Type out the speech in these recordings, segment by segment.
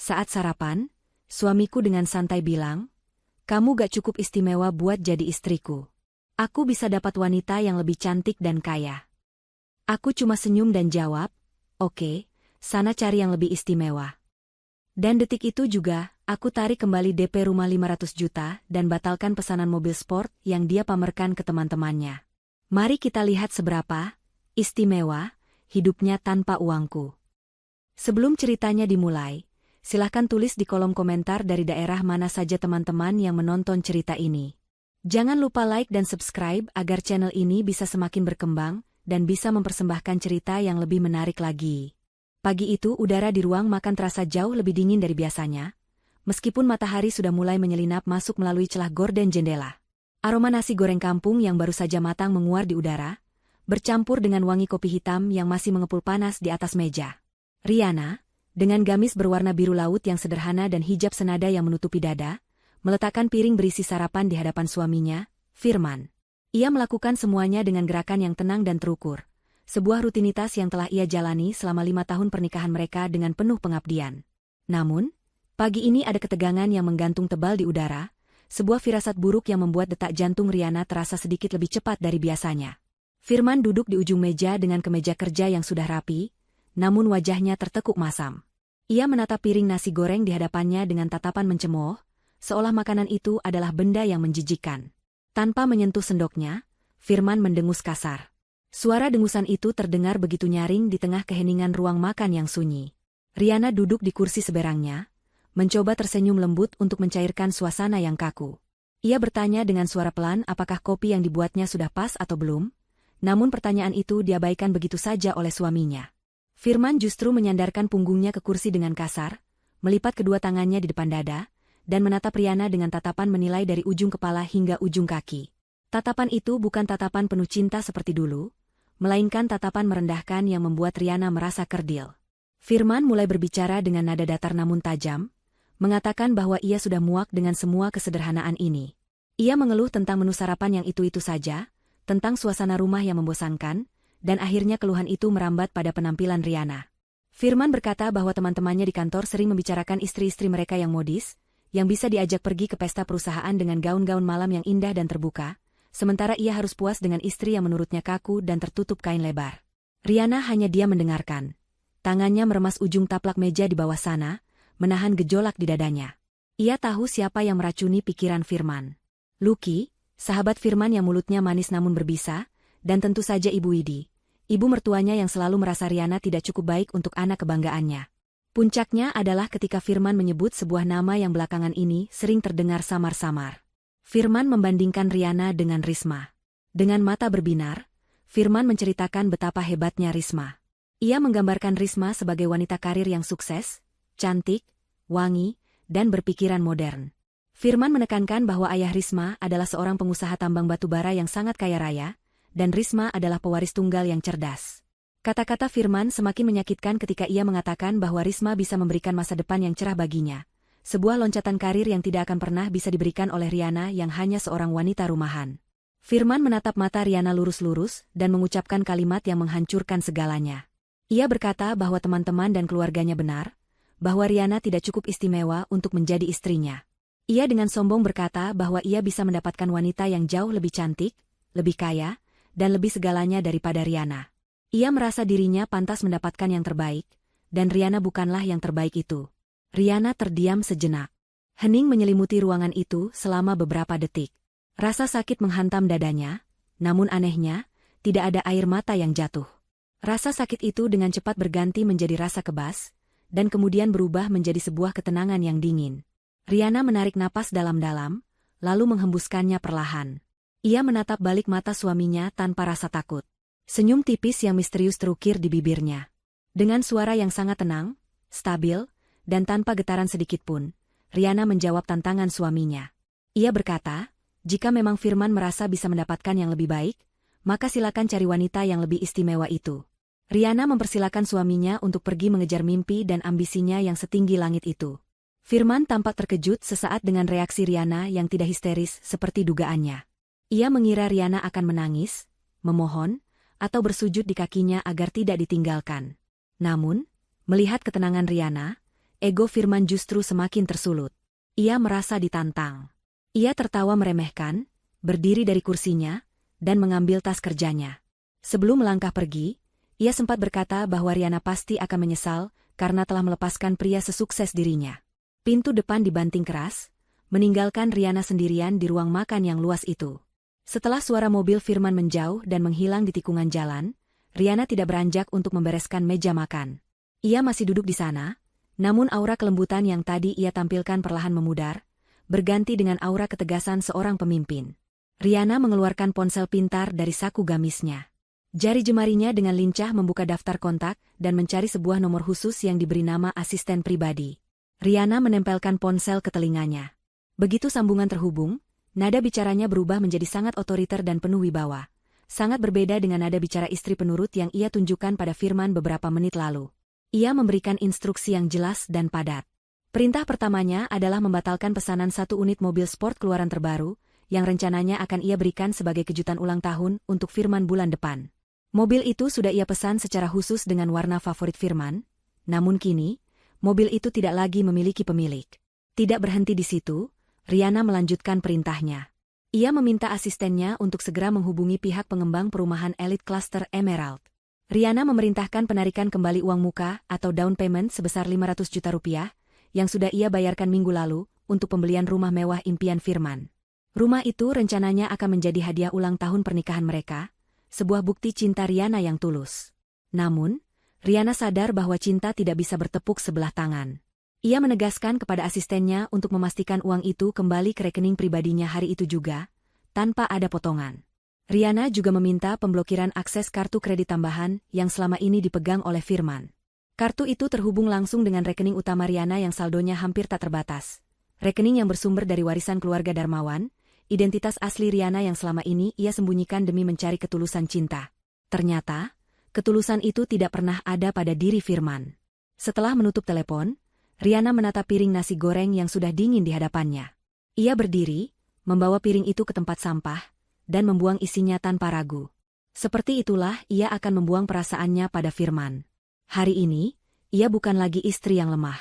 Saat sarapan, suamiku dengan santai bilang, "Kamu gak cukup istimewa buat jadi istriku. Aku bisa dapat wanita yang lebih cantik dan kaya." Aku cuma senyum dan jawab, "Oke, sana cari yang lebih istimewa." Dan detik itu juga, aku tarik kembali DP rumah 500 juta dan batalkan pesanan mobil sport yang dia pamerkan ke teman-temannya. Mari kita lihat seberapa istimewa hidupnya tanpa uangku. Sebelum ceritanya dimulai, silahkan tulis di kolom komentar dari daerah mana saja teman-teman yang menonton cerita ini. Jangan lupa like dan subscribe agar channel ini bisa semakin berkembang dan bisa mempersembahkan cerita yang lebih menarik lagi. Pagi itu udara di ruang makan terasa jauh lebih dingin dari biasanya, meskipun matahari sudah mulai menyelinap masuk melalui celah gorden jendela. Aroma nasi goreng kampung yang baru saja matang menguar di udara, bercampur dengan wangi kopi hitam yang masih mengepul panas di atas meja. Riana, dengan gamis berwarna biru laut yang sederhana dan hijab senada yang menutupi dada, meletakkan piring berisi sarapan di hadapan suaminya, Firman. Ia melakukan semuanya dengan gerakan yang tenang dan terukur. Sebuah rutinitas yang telah ia jalani selama 5 tahun pernikahan mereka dengan penuh pengabdian. Namun, pagi ini ada ketegangan yang menggantung tebal di udara, sebuah firasat buruk yang membuat detak jantung Riana terasa sedikit lebih cepat dari biasanya. Firman duduk di ujung meja dengan kemeja kerja yang sudah rapi, namun wajahnya tertekuk masam. Ia menatap piring nasi goreng di hadapannya dengan tatapan mencemooh, seolah makanan itu adalah benda yang menjijikkan. Tanpa menyentuh sendoknya, Firman mendengus kasar. Suara dengusan itu terdengar begitu nyaring di tengah keheningan ruang makan yang sunyi. Riana duduk di kursi seberangnya, mencoba tersenyum lembut untuk mencairkan suasana yang kaku. Ia bertanya dengan suara pelan apakah kopi yang dibuatnya sudah pas atau belum, namun pertanyaan itu diabaikan begitu saja oleh suaminya. Firman justru menyandarkan punggungnya ke kursi dengan kasar, melipat kedua tangannya di depan dada, dan menatap Riana dengan tatapan menilai dari ujung kepala hingga ujung kaki. Tatapan itu bukan tatapan penuh cinta seperti dulu, melainkan tatapan merendahkan yang membuat Riana merasa kerdil. Firman mulai berbicara dengan nada datar namun tajam, mengatakan bahwa ia sudah muak dengan semua kesederhanaan ini. Ia mengeluh tentang menu sarapan yang itu-itu saja, tentang suasana rumah yang membosankan, dan akhirnya keluhan itu merambat pada penampilan Riana. Firman berkata bahwa teman-temannya di kantor sering membicarakan istri-istri mereka yang modis, yang bisa diajak pergi ke pesta perusahaan dengan gaun-gaun malam yang indah dan terbuka, sementara ia harus puas dengan istri yang menurutnya kaku dan tertutup kain lebar. Riana hanya diam mendengarkan. Tangannya meremas ujung taplak meja di bawah sana, menahan gejolak di dadanya. Ia tahu siapa yang meracuni pikiran Firman. Lucky, sahabat Firman yang mulutnya manis namun berbisa, dan tentu saja Ibu Widi, ibu mertuanya yang selalu merasa Riana tidak cukup baik untuk anak kebanggaannya. Puncaknya adalah ketika Firman menyebut sebuah nama yang belakangan ini sering terdengar samar-samar. Firman membandingkan Riana dengan Risma. Dengan mata berbinar, Firman menceritakan betapa hebatnya Risma. Ia menggambarkan Risma sebagai wanita karir yang sukses, cantik, wangi, dan berpikiran modern. Firman menekankan bahwa ayah Risma adalah seorang pengusaha tambang batu bara yang sangat kaya raya, dan Risma adalah pewaris tunggal yang cerdas. Kata-kata Firman semakin menyakitkan ketika ia mengatakan bahwa Risma bisa memberikan masa depan yang cerah baginya. Sebuah loncatan karir yang tidak akan pernah bisa diberikan oleh Riana yang hanya seorang wanita rumahan. Firman menatap mata Riana lurus-lurus dan mengucapkan kalimat yang menghancurkan segalanya. Ia berkata bahwa teman-teman dan keluarganya benar, bahwa Riana tidak cukup istimewa untuk menjadi istrinya. Ia dengan sombong berkata bahwa ia bisa mendapatkan wanita yang jauh lebih cantik, lebih kaya, dan lebih segalanya daripada Riana. Ia merasa dirinya pantas mendapatkan yang terbaik, dan Riana bukanlah yang terbaik itu. Riana terdiam sejenak. Hening menyelimuti ruangan itu selama beberapa detik. Rasa sakit menghantam dadanya, namun anehnya, tidak ada air mata yang jatuh. Rasa sakit itu dengan cepat berganti menjadi rasa kebas, dan kemudian berubah menjadi sebuah ketenangan yang dingin. Riana menarik napas dalam-dalam, lalu menghembuskannya perlahan. Ia menatap balik mata suaminya tanpa rasa takut. Senyum tipis yang misterius terukir di bibirnya. Dengan suara yang sangat tenang, stabil, dan tanpa getaran sedikit pun, Riana menjawab tantangan suaminya. Ia berkata, jika memang Firman merasa bisa mendapatkan yang lebih baik, maka silakan cari wanita yang lebih istimewa itu. Riana mempersilakan suaminya untuk pergi mengejar mimpi dan ambisinya yang setinggi langit itu. Firman tampak terkejut sesaat dengan reaksi Riana yang tidak histeris seperti dugaannya. Ia mengira Riana akan menangis, memohon, atau bersujud di kakinya agar tidak ditinggalkan. Namun, melihat ketenangan Riana, ego Firman justru semakin tersulut. Ia merasa ditantang. Ia tertawa meremehkan, berdiri dari kursinya, dan mengambil tas kerjanya. Sebelum melangkah pergi, ia sempat berkata bahwa Riana pasti akan menyesal karena telah melepaskan pria sesukses dirinya. Pintu depan dibanting keras, meninggalkan Riana sendirian di ruang makan yang luas itu. Setelah suara mobil Firman menjauh dan menghilang di tikungan jalan, Riana tidak beranjak untuk membereskan meja makan. Ia masih duduk di sana, namun aura kelembutan yang tadi ia tampilkan perlahan memudar, berganti dengan aura ketegasan seorang pemimpin. Riana mengeluarkan ponsel pintar dari saku gamisnya. Jari jemarinya dengan lincah membuka daftar kontak dan mencari sebuah nomor khusus yang diberi nama asisten pribadi. Riana menempelkan ponsel ke telinganya. Begitu sambungan terhubung, nada bicaranya berubah menjadi sangat otoriter dan penuh wibawa. Sangat berbeda dengan nada bicara istri penurut yang ia tunjukkan pada Firman beberapa menit lalu. Ia memberikan instruksi yang jelas dan padat. Perintah pertamanya adalah membatalkan pesanan 1 unit mobil sport keluaran terbaru, yang rencananya akan ia berikan sebagai kejutan ulang tahun untuk Firman bulan depan. Mobil itu sudah ia pesan secara khusus dengan warna favorit Firman, namun kini, mobil itu tidak lagi memiliki pemilik. Tidak berhenti di situ, Riana melanjutkan perintahnya. Ia meminta asistennya untuk segera menghubungi pihak pengembang perumahan elit cluster Emerald. Riana memerintahkan penarikan kembali uang muka atau down payment sebesar 500 juta rupiah, yang sudah ia bayarkan minggu lalu, untuk pembelian rumah mewah impian Firman. Rumah itu rencananya akan menjadi hadiah ulang tahun pernikahan mereka, sebuah bukti cinta Riana yang tulus. Namun, Riana sadar bahwa cinta tidak bisa bertepuk sebelah tangan. Ia menegaskan kepada asistennya untuk memastikan uang itu kembali ke rekening pribadinya hari itu juga, tanpa ada potongan. Riana juga meminta pemblokiran akses kartu kredit tambahan yang selama ini dipegang oleh Firman. Kartu itu terhubung langsung dengan rekening utama Riana yang saldonya hampir tak terbatas. Rekening yang bersumber dari warisan keluarga Darmawan, identitas asli Riana yang selama ini ia sembunyikan demi mencari ketulusan cinta. Ternyata, ketulusan itu tidak pernah ada pada diri Firman. Setelah menutup telepon, Riana menatap piring nasi goreng yang sudah dingin di hadapannya. Ia berdiri, membawa piring itu ke tempat sampah, dan membuang isinya tanpa ragu. Seperti itulah ia akan membuang perasaannya pada Firman. Hari ini, ia bukan lagi istri yang lemah.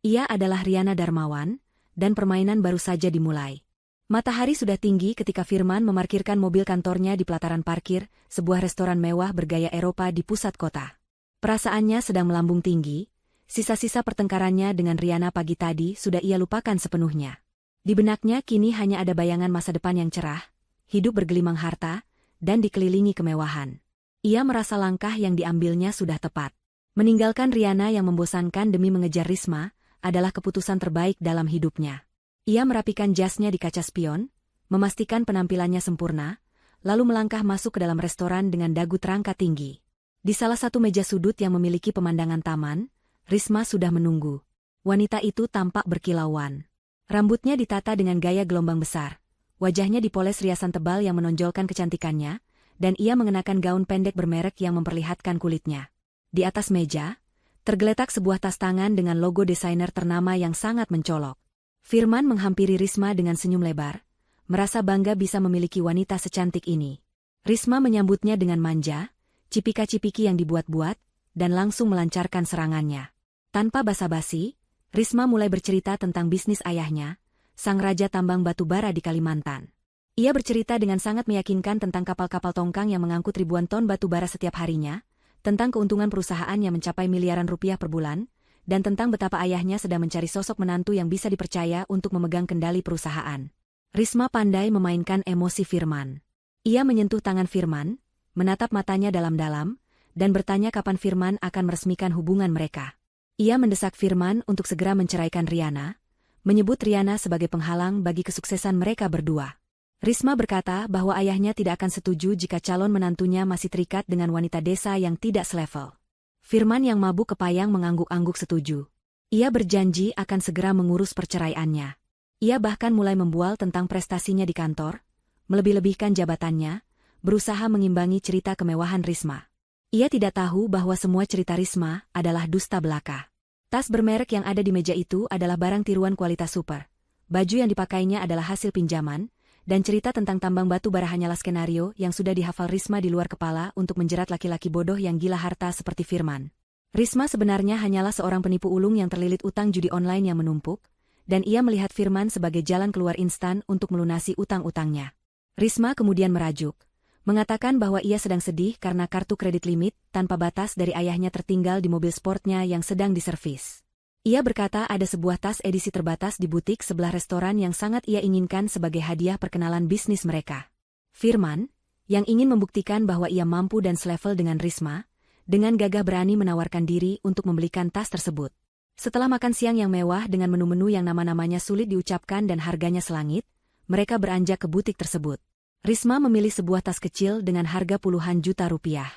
Ia adalah Riana Darmawan, dan permainan baru saja dimulai. Matahari sudah tinggi ketika Firman memarkirkan mobil kantornya di pelataran parkir, sebuah restoran mewah bergaya Eropa di pusat kota. Perasaannya sedang melambung tinggi, sisa-sisa pertengkarannya dengan Riana pagi tadi sudah ia lupakan sepenuhnya. Di benaknya kini hanya ada bayangan masa depan yang cerah, hidup bergelimang harta, dan dikelilingi kemewahan. Ia merasa langkah yang diambilnya sudah tepat. Meninggalkan Riana yang membosankan demi mengejar Risma, adalah keputusan terbaik dalam hidupnya. Ia merapikan jasnya di kaca spion, memastikan penampilannya sempurna, lalu melangkah masuk ke dalam restoran dengan dagu terangkat tinggi. Di salah satu meja sudut yang memiliki pemandangan taman, Risma sudah menunggu. Wanita itu tampak berkilauan. Rambutnya ditata dengan gaya gelombang besar. Wajahnya dipoles riasan tebal yang menonjolkan kecantikannya, dan ia mengenakan gaun pendek bermerek yang memperlihatkan kulitnya. Di atas meja, tergeletak sebuah tas tangan dengan logo desainer ternama yang sangat mencolok. Firman menghampiri Risma dengan senyum lebar, merasa bangga bisa memiliki wanita secantik ini. Risma menyambutnya dengan manja, cipika-cipiki yang dibuat-buat, dan langsung melancarkan serangannya. Tanpa basa-basi, Risma mulai bercerita tentang bisnis ayahnya, sang raja tambang batu bara di Kalimantan. Ia bercerita dengan sangat meyakinkan tentang kapal-kapal tongkang yang mengangkut ribuan ton batu bara setiap harinya, tentang keuntungan perusahaan yang mencapai miliaran rupiah per bulan, dan tentang betapa ayahnya sedang mencari sosok menantu yang bisa dipercaya untuk memegang kendali perusahaan. Risma pandai memainkan emosi Firman. Ia menyentuh tangan Firman, menatap matanya dalam-dalam, dan bertanya kapan Firman akan meresmikan hubungan mereka. Ia mendesak Firman untuk segera menceraikan Riana, menyebut Riana sebagai penghalang bagi kesuksesan mereka berdua. Risma berkata bahwa ayahnya tidak akan setuju jika calon menantunya masih terikat dengan wanita desa yang tidak selevel. Firman yang mabuk kepayang mengangguk-angguk setuju. Ia berjanji akan segera mengurus perceraiannya. Ia bahkan mulai membual tentang prestasinya di kantor, melebih-lebihkan jabatannya, berusaha mengimbangi cerita kemewahan Risma. Ia tidak tahu bahwa semua cerita Risma adalah dusta belaka. Tas bermerek yang ada di meja itu adalah barang tiruan kualitas super. Baju yang dipakainya adalah hasil pinjaman, dan cerita tentang tambang batu bara hanyalah skenario yang sudah dihafal Risma di luar kepala untuk menjerat laki-laki bodoh yang gila harta seperti Firman. Risma sebenarnya hanyalah seorang penipu ulung yang terlilit utang judi online yang menumpuk, dan ia melihat Firman sebagai jalan keluar instan untuk melunasi utang-utangnya. Risma kemudian merajuk, mengatakan bahwa ia sedang sedih karena kartu kredit limit tanpa batas dari ayahnya tertinggal di mobil sportnya yang sedang diservis. Ia berkata ada sebuah tas edisi terbatas di butik sebelah restoran yang sangat ia inginkan sebagai hadiah perkenalan bisnis mereka. Firman, yang ingin membuktikan bahwa ia mampu dan selevel dengan Risma, dengan gagah berani menawarkan diri untuk membelikan tas tersebut. Setelah makan siang yang mewah dengan menu-menu yang nama-namanya sulit diucapkan dan harganya selangit, mereka beranjak ke butik tersebut. Risma memilih sebuah tas kecil dengan harga puluhan juta rupiah.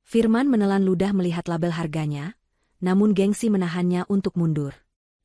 Firman menelan ludah melihat label harganya, namun gengsi menahannya untuk mundur.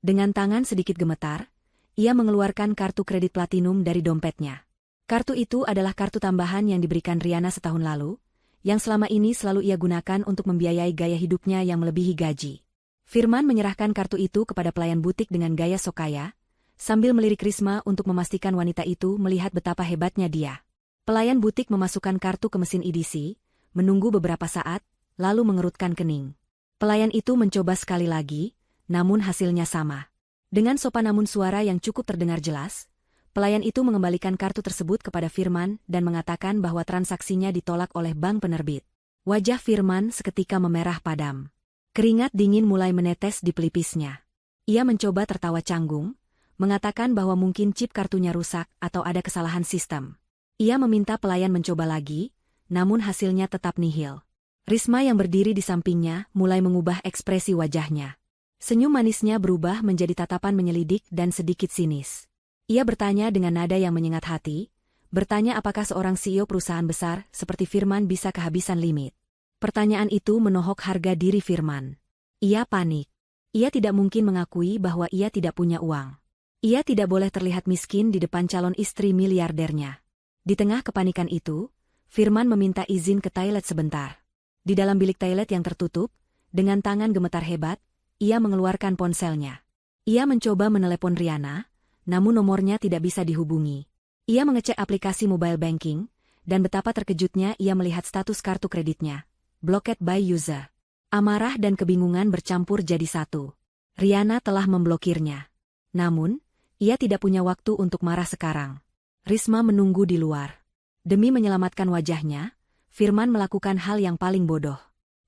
Dengan tangan sedikit gemetar, ia mengeluarkan kartu kredit platinum dari dompetnya. Kartu itu adalah kartu tambahan yang diberikan Riana setahun lalu, yang selama ini selalu ia gunakan untuk membiayai gaya hidupnya yang melebihi gaji. Firman menyerahkan kartu itu kepada pelayan butik dengan gaya sok kaya, sambil melirik Risma untuk memastikan wanita itu melihat betapa hebatnya dia. Pelayan butik memasukkan kartu ke mesin EDC, menunggu beberapa saat, lalu mengerutkan kening. Pelayan itu mencoba sekali lagi, namun hasilnya sama. Dengan sopan namun suara yang cukup terdengar jelas, pelayan itu mengembalikan kartu tersebut kepada Firman dan mengatakan bahwa transaksinya ditolak oleh bank penerbit. Wajah Firman seketika memerah padam. Keringat dingin mulai menetes di pelipisnya. Ia mencoba tertawa canggung, mengatakan bahwa mungkin chip kartunya rusak atau ada kesalahan sistem. Ia meminta pelayan mencoba lagi, namun hasilnya tetap nihil. Risma yang berdiri di sampingnya mulai mengubah ekspresi wajahnya. Senyum manisnya berubah menjadi tatapan menyelidik dan sedikit sinis. Ia bertanya dengan nada yang menyengat hati, bertanya apakah seorang CEO perusahaan besar seperti Firman bisa kehabisan limit. Pertanyaan itu menohok harga diri Firman. Ia panik. Ia tidak mungkin mengakui bahwa ia tidak punya uang. Ia tidak boleh terlihat miskin di depan calon istri miliardernya. Di tengah kepanikan itu, Firman meminta izin ke toilet sebentar. Di dalam bilik toilet yang tertutup, dengan tangan gemetar hebat, ia mengeluarkan ponselnya. Ia mencoba menelepon Riana, namun nomornya tidak bisa dihubungi. Ia mengecek aplikasi mobile banking, dan betapa terkejutnya ia melihat status kartu kreditnya. Blocked by user. Amarah dan kebingungan bercampur jadi satu. Riana telah memblokirnya. Namun, ia tidak punya waktu untuk marah sekarang. Risma menunggu di luar. Demi menyelamatkan wajahnya, Firman melakukan hal yang paling bodoh.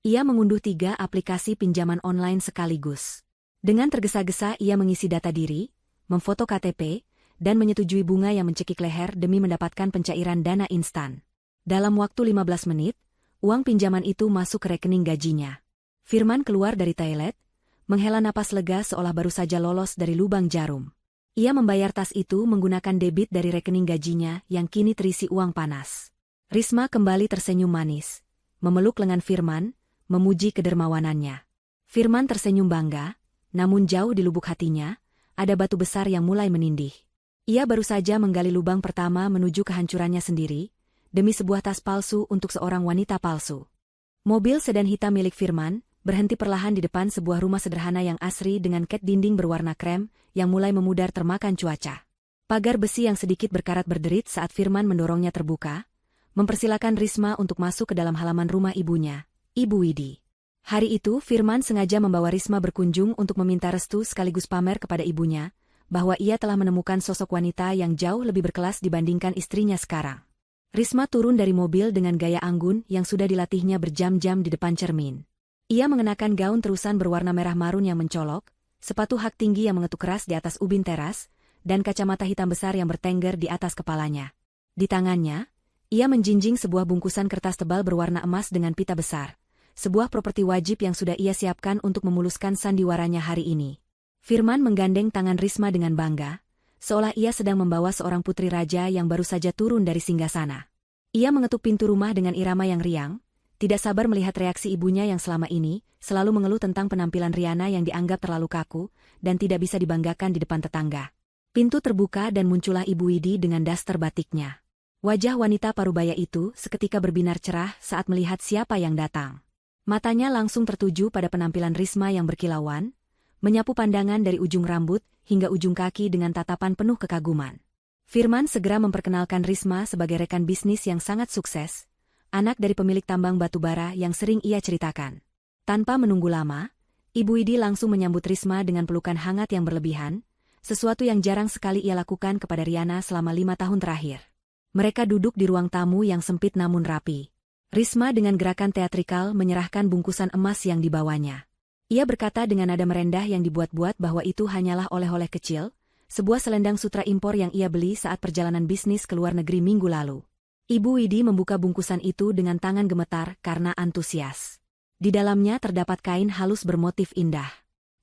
Ia mengunduh 3 aplikasi pinjaman online sekaligus. Dengan tergesa-gesa ia mengisi data diri, memfoto KTP, dan menyetujui bunga yang mencekik leher demi mendapatkan pencairan dana instan. Dalam waktu 15 menit, uang pinjaman itu masuk ke rekening gajinya. Firman keluar dari toilet, menghela napas lega seolah baru saja lolos dari lubang jarum. Ia membayar tas itu menggunakan debit dari rekening gajinya yang kini terisi uang panas. Risma kembali tersenyum manis, memeluk lengan Firman, memuji kedermawanannya. Firman tersenyum bangga, namun jauh di lubuk hatinya, ada batu besar yang mulai menindih. Ia baru saja menggali lubang pertama menuju kehancurannya sendiri, demi sebuah tas palsu untuk seorang wanita palsu. Mobil sedan hitam milik Firman berhenti perlahan di depan sebuah rumah sederhana yang asri dengan cat dinding berwarna krem yang mulai memudar termakan cuaca. Pagar besi yang sedikit berkarat berderit saat Firman mendorongnya terbuka, mempersilakan Risma untuk masuk ke dalam halaman rumah ibunya, Ibu Widi. Hari itu Firman sengaja membawa Risma berkunjung untuk meminta restu sekaligus pamer kepada ibunya, bahwa ia telah menemukan sosok wanita yang jauh lebih berkelas dibandingkan istrinya sekarang. Risma turun dari mobil dengan gaya anggun yang sudah dilatihnya berjam-jam di depan cermin. Ia mengenakan gaun terusan berwarna merah marun yang mencolok, sepatu hak tinggi yang mengetuk keras di atas ubin teras, dan kacamata hitam besar yang bertengger di atas kepalanya. Di tangannya, ia menjinjing sebuah bungkusan kertas tebal berwarna emas dengan pita besar. Sebuah properti wajib yang sudah ia siapkan untuk memuluskan sandiwaranya hari ini. Firman menggandeng tangan Risma dengan bangga, seolah ia sedang membawa seorang putri raja yang baru saja turun dari singgasana. Ia mengetuk pintu rumah dengan irama yang riang, tidak sabar melihat reaksi ibunya yang selama ini selalu mengeluh tentang penampilan Riana yang dianggap terlalu kaku dan tidak bisa dibanggakan di depan tetangga. Pintu terbuka dan muncullah Ibu Widi dengan daster batiknya. Wajah wanita parubaya itu seketika berbinar cerah saat melihat siapa yang datang. Matanya langsung tertuju pada penampilan Risma yang berkilauan, menyapu pandangan dari ujung rambut hingga ujung kaki dengan tatapan penuh kekaguman. Firman segera memperkenalkan Risma sebagai rekan bisnis yang sangat sukses, anak dari pemilik tambang batu bara yang sering ia ceritakan. Tanpa menunggu lama, Ibu Widi langsung menyambut Risma dengan pelukan hangat yang berlebihan, sesuatu yang jarang sekali ia lakukan kepada Riana selama 5 tahun terakhir. Mereka duduk di ruang tamu yang sempit namun rapi. Risma dengan gerakan teatrikal menyerahkan bungkusan emas yang dibawanya. Ia berkata dengan nada merendah yang dibuat-buat bahwa itu hanyalah oleh-oleh kecil, sebuah selendang sutra impor yang ia beli saat perjalanan bisnis ke luar negeri minggu lalu. Ibu Widi membuka bungkusan itu dengan tangan gemetar karena antusias. Di dalamnya terdapat kain halus bermotif indah.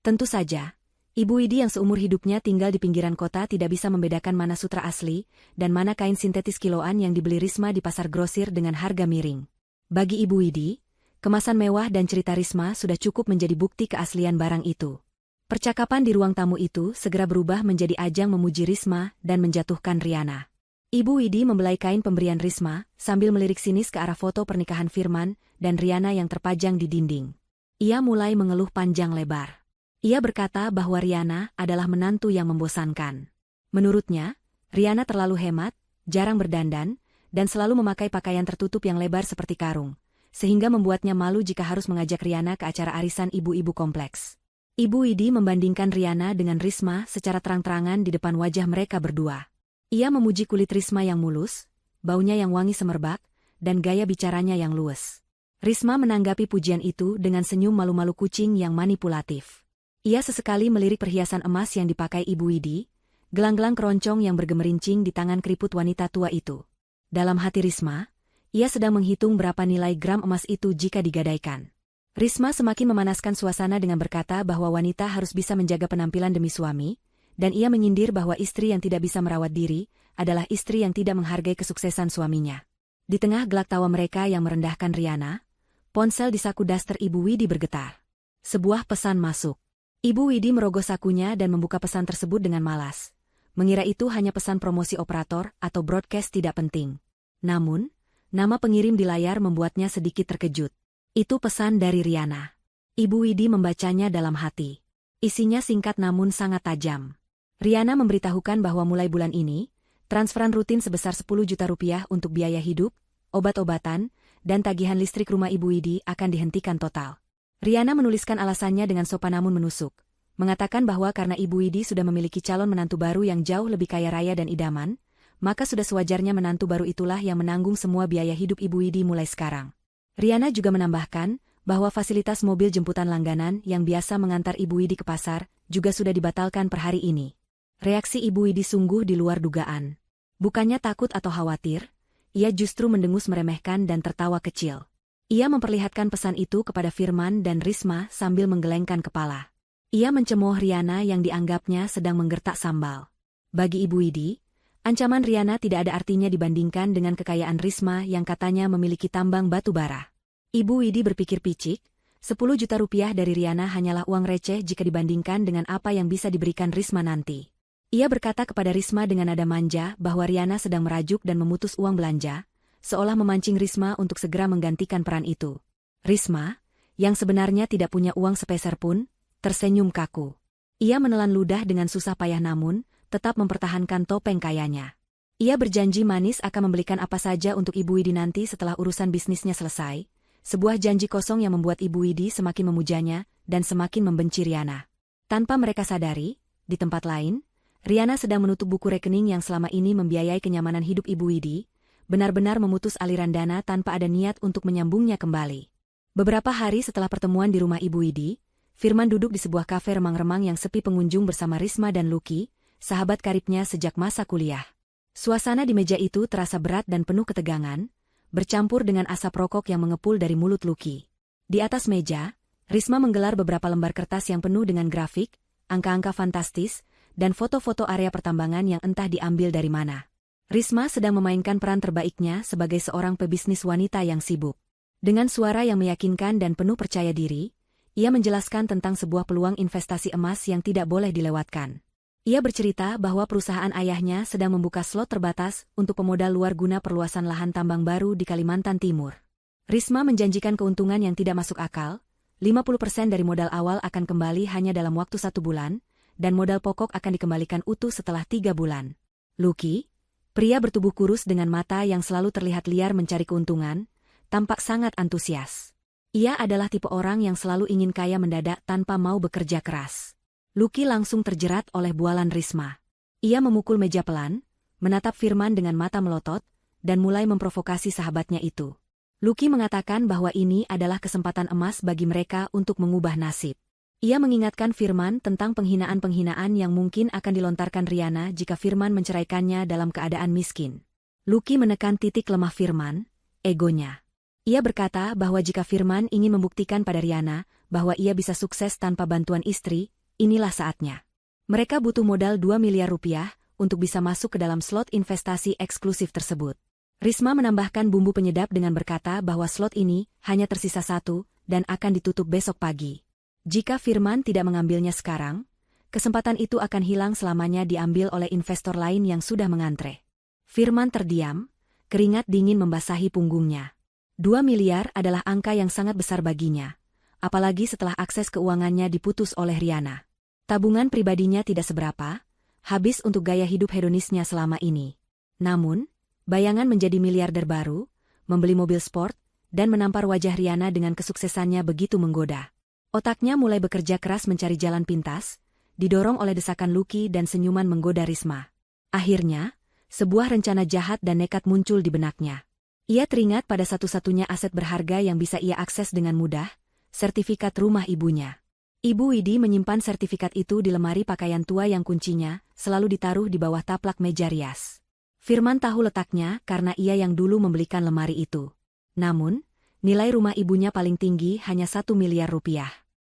Tentu saja, Ibu Widi yang seumur hidupnya tinggal di pinggiran kota tidak bisa membedakan mana sutra asli dan mana kain sintetis kiloan yang dibeli Risma di pasar grosir dengan harga miring. Bagi Ibu Widi, kemasan mewah dan cerita Risma sudah cukup menjadi bukti keaslian barang itu. Percakapan di ruang tamu itu segera berubah menjadi ajang memuji Risma dan menjatuhkan Riana. Ibu Widi membelai kain pemberian Risma sambil melirik sinis ke arah foto pernikahan Firman dan Riana yang terpajang di dinding. Ia mulai mengeluh panjang lebar. Ia berkata bahwa Riana adalah menantu yang membosankan. Menurutnya, Riana terlalu hemat, jarang berdandan, dan selalu memakai pakaian tertutup yang lebar seperti karung, sehingga membuatnya malu jika harus mengajak Riana ke acara arisan ibu-ibu kompleks. Ibu Widi membandingkan Riana dengan Risma secara terang-terangan di depan wajah mereka berdua. Ia memuji kulit Risma yang mulus, baunya yang wangi semerbak, dan gaya bicaranya yang luwes. Risma menanggapi pujian itu dengan senyum malu-malu kucing yang manipulatif. Ia sesekali melirik perhiasan emas yang dipakai Ibu Widi, gelang-gelang keroncong yang bergemerincing di tangan keriput wanita tua itu. Dalam hati Risma, ia sedang menghitung berapa nilai gram emas itu jika digadaikan. Risma semakin memanaskan suasana dengan berkata bahwa wanita harus bisa menjaga penampilan demi suami, dan ia menyindir bahwa istri yang tidak bisa merawat diri adalah istri yang tidak menghargai kesuksesan suaminya. Di tengah gelak tawa mereka yang merendahkan Riana, ponsel di saku daster Ibu Widi bergetar. Sebuah pesan masuk. Ibu Widi merogoh sakunya dan membuka pesan tersebut dengan malas. Mengira itu hanya pesan promosi operator atau broadcast tidak penting. Namun, nama pengirim di layar membuatnya sedikit terkejut. Itu pesan dari Riana. Ibu Widi membacanya dalam hati. Isinya singkat namun sangat tajam. Riana memberitahukan bahwa mulai bulan ini, transferan rutin sebesar 10 juta rupiah untuk biaya hidup, obat-obatan, dan tagihan listrik rumah Ibu Widi akan dihentikan total. Riana menuliskan alasannya dengan sopan namun menusuk, mengatakan bahwa karena Ibu Widi sudah memiliki calon menantu baru yang jauh lebih kaya raya dan idaman, maka sudah sewajarnya menantu baru itulah yang menanggung semua biaya hidup Ibu Widi mulai sekarang. Riana juga menambahkan bahwa fasilitas mobil jemputan langganan yang biasa mengantar Ibu Widi ke pasar juga sudah dibatalkan per hari ini. Reaksi Ibu Widi sungguh di luar dugaan. Bukannya takut atau khawatir, ia justru mendengus meremehkan dan tertawa kecil. Ia memperlihatkan pesan itu kepada Firman dan Risma sambil menggelengkan kepala. Ia mencemooh Riana yang dianggapnya sedang menggertak sambal. Bagi Ibu Widi, ancaman Riana tidak ada artinya dibandingkan dengan kekayaan Risma yang katanya memiliki tambang batu bara. Ibu Widi berpikir picik, 10 juta rupiah dari Riana hanyalah uang receh jika dibandingkan dengan apa yang bisa diberikan Risma nanti. Ia berkata kepada Risma dengan nada manja bahwa Riana sedang merajuk dan memutus uang belanja, seolah memancing Risma untuk segera menggantikan peran itu. Risma, yang sebenarnya tidak punya uang sepeser pun, tersenyum kaku. Ia menelan ludah dengan susah payah namun, tetap mempertahankan topeng kayanya. Ia berjanji manis akan membelikan apa saja untuk Ibu Widi nanti setelah urusan bisnisnya selesai, sebuah janji kosong yang membuat Ibu Widi semakin memujanya dan semakin membenci Riana. Tanpa mereka sadari, di tempat lain, Riana sedang menutup buku rekening yang selama ini membiayai kenyamanan hidup Ibu Widi, benar-benar memutus aliran dana tanpa ada niat untuk menyambungnya kembali. Beberapa hari setelah pertemuan di rumah Ibu Widi, Firman duduk di sebuah kafe remang-remang yang sepi pengunjung bersama Risma dan Lucky, sahabat karibnya sejak masa kuliah. Suasana di meja itu terasa berat dan penuh ketegangan, bercampur dengan asap rokok yang mengepul dari mulut Lucky. Di atas meja, Risma menggelar beberapa lembar kertas yang penuh dengan grafik, angka-angka fantastis, dan foto-foto area pertambangan yang entah diambil dari mana. Risma sedang memainkan peran terbaiknya sebagai seorang pebisnis wanita yang sibuk. Dengan suara yang meyakinkan dan penuh percaya diri, ia menjelaskan tentang sebuah peluang investasi emas yang tidak boleh dilewatkan. Ia bercerita bahwa perusahaan ayahnya sedang membuka slot terbatas untuk pemodal luar guna perluasan lahan tambang baru di Kalimantan Timur. Risma menjanjikan keuntungan yang tidak masuk akal, 50% dari modal awal akan kembali hanya dalam waktu 1 bulan, dan modal pokok akan dikembalikan utuh setelah 3 bulan. Lucky, pria bertubuh kurus dengan mata yang selalu terlihat liar mencari keuntungan, tampak sangat antusias. Ia adalah tipe orang yang selalu ingin kaya mendadak tanpa mau bekerja keras. Lucky langsung terjerat oleh bualan Risma. Ia memukul meja pelan, menatap Firman dengan mata melotot, dan mulai memprovokasi sahabatnya itu. Lucky mengatakan bahwa ini adalah kesempatan emas bagi mereka untuk mengubah nasib. Ia mengingatkan Firman tentang penghinaan-penghinaan yang mungkin akan dilontarkan Riana jika Firman menceraikannya dalam keadaan miskin. Lucky menekan titik lemah Firman, egonya. Ia berkata bahwa jika Firman ingin membuktikan pada Riana bahwa ia bisa sukses tanpa bantuan istri, inilah saatnya. Mereka butuh modal 2 miliar rupiah untuk bisa masuk ke dalam slot investasi eksklusif tersebut. Risma menambahkan bumbu penyedap dengan berkata bahwa slot ini hanya tersisa 1 dan akan ditutup besok pagi. Jika Firman tidak mengambilnya sekarang, kesempatan itu akan hilang selamanya diambil oleh investor lain yang sudah mengantre. Firman terdiam, keringat dingin membasahi punggungnya. 2 miliar adalah angka yang sangat besar baginya, apalagi setelah akses keuangannya diputus oleh Riana. Tabungan pribadinya tidak seberapa, habis untuk gaya hidup hedonisnya selama ini. Namun, bayangan menjadi miliarder baru, membeli mobil sport, dan menampar wajah Riana dengan kesuksesannya begitu menggoda. Otaknya mulai bekerja keras mencari jalan pintas, didorong oleh desakan Lucky dan senyuman menggoda Risma. Akhirnya, sebuah rencana jahat dan nekat muncul di benaknya. Ia teringat pada satu-satunya aset berharga yang bisa ia akses dengan mudah, sertifikat rumah ibunya. Ibu Widi menyimpan sertifikat itu di lemari pakaian tua yang kuncinya selalu ditaruh di bawah taplak meja rias. Firman tahu letaknya karena ia yang dulu membelikan lemari itu. Namun, nilai rumah ibunya paling tinggi hanya 1 miliar rupiah.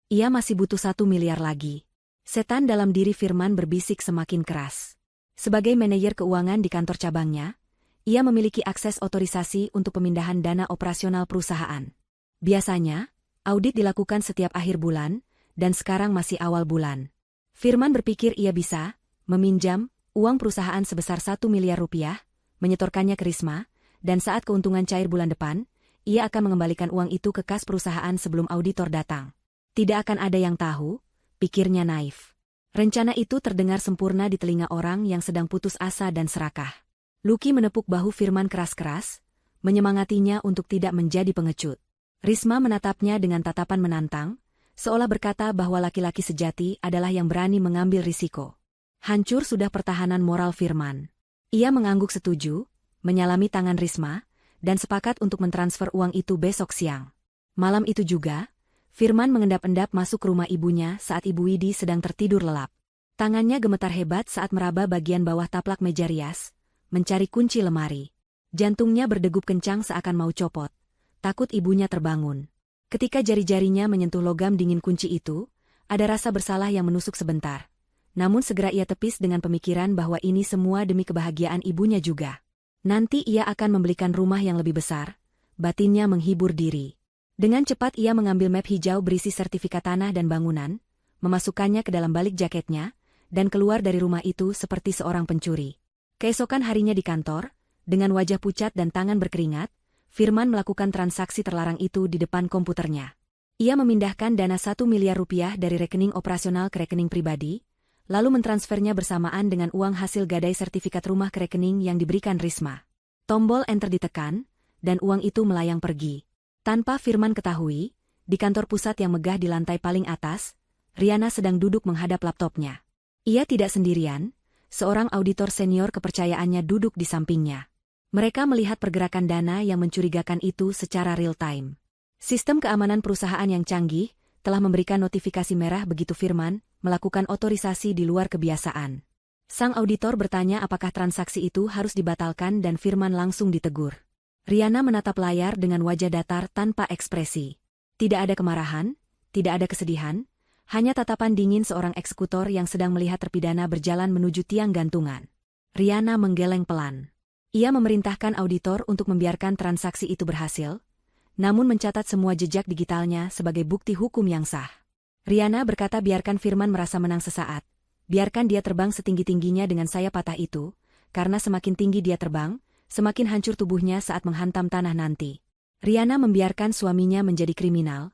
Ia masih butuh 1 miliar lagi. Setan dalam diri Firman berbisik semakin keras. Sebagai manajer keuangan di kantor cabangnya, ia memiliki akses otorisasi untuk pemindahan dana operasional perusahaan. Biasanya, audit dilakukan setiap akhir bulan, dan sekarang masih awal bulan. Firman berpikir ia bisa meminjam uang perusahaan sebesar 1 miliar rupiah, menyetorkannya ke Risma, dan saat keuntungan cair bulan depan, ia akan mengembalikan uang itu ke kas perusahaan sebelum auditor datang. Tidak akan ada yang tahu, pikirnya naif. Rencana itu terdengar sempurna di telinga orang yang sedang putus asa dan serakah. Lucky menepuk bahu Firman keras-keras, menyemangatinya untuk tidak menjadi pengecut. Risma menatapnya dengan tatapan menantang, seolah berkata bahwa laki-laki sejati adalah yang berani mengambil risiko. Hancur sudah pertahanan moral Firman. Ia mengangguk setuju, menyalami tangan Risma, dan sepakat untuk mentransfer uang itu besok siang. Malam itu juga, Firman mengendap-endap masuk ke rumah ibunya saat Ibu Widi sedang tertidur lelap. Tangannya gemetar hebat saat meraba bagian bawah taplak meja rias, mencari kunci lemari. Jantungnya berdegup kencang seakan mau copot. Takut ibunya terbangun. Ketika jari-jarinya menyentuh logam dingin kunci itu, ada rasa bersalah yang menusuk sebentar. Namun segera ia tepis dengan pemikiran bahwa ini semua demi kebahagiaan ibunya juga. Nanti ia akan membelikan rumah yang lebih besar, batinnya menghibur diri. Dengan cepat ia mengambil map hijau berisi sertifikat tanah dan bangunan, memasukkannya ke dalam balik jaketnya, dan keluar dari rumah itu seperti seorang pencuri. Keesokan harinya di kantor, dengan wajah pucat dan tangan berkeringat, Firman melakukan transaksi terlarang itu di depan komputernya. Ia memindahkan dana 1 miliar rupiah dari rekening operasional ke rekening pribadi, lalu mentransfernya bersamaan dengan uang hasil gadai sertifikat rumah ke rekening yang diberikan Risma. Tombol enter ditekan, dan uang itu melayang pergi. Tanpa Firman ketahui, di kantor pusat yang megah di lantai paling atas, Riana sedang duduk menghadap laptopnya. Ia tidak sendirian, seorang auditor senior kepercayaannya duduk di sampingnya. Mereka melihat pergerakan dana yang mencurigakan itu secara real-time. Sistem keamanan perusahaan yang canggih telah memberikan notifikasi merah begitu Firman melakukan otorisasi di luar kebiasaan. Sang auditor bertanya apakah transaksi itu harus dibatalkan dan Firman langsung ditegur. Riana menatap layar dengan wajah datar tanpa ekspresi. Tidak ada kemarahan, tidak ada kesedihan, hanya tatapan dingin seorang eksekutor yang sedang melihat terpidana berjalan menuju tiang gantungan. Riana menggeleng pelan. Ia memerintahkan auditor untuk membiarkan transaksi itu berhasil, namun mencatat semua jejak digitalnya sebagai bukti hukum yang sah. Riana berkata biarkan Firman merasa menang sesaat, biarkan dia terbang setinggi-tingginya dengan sayap patah itu, karena semakin tinggi dia terbang, semakin hancur tubuhnya saat menghantam tanah nanti. Riana membiarkan suaminya menjadi kriminal,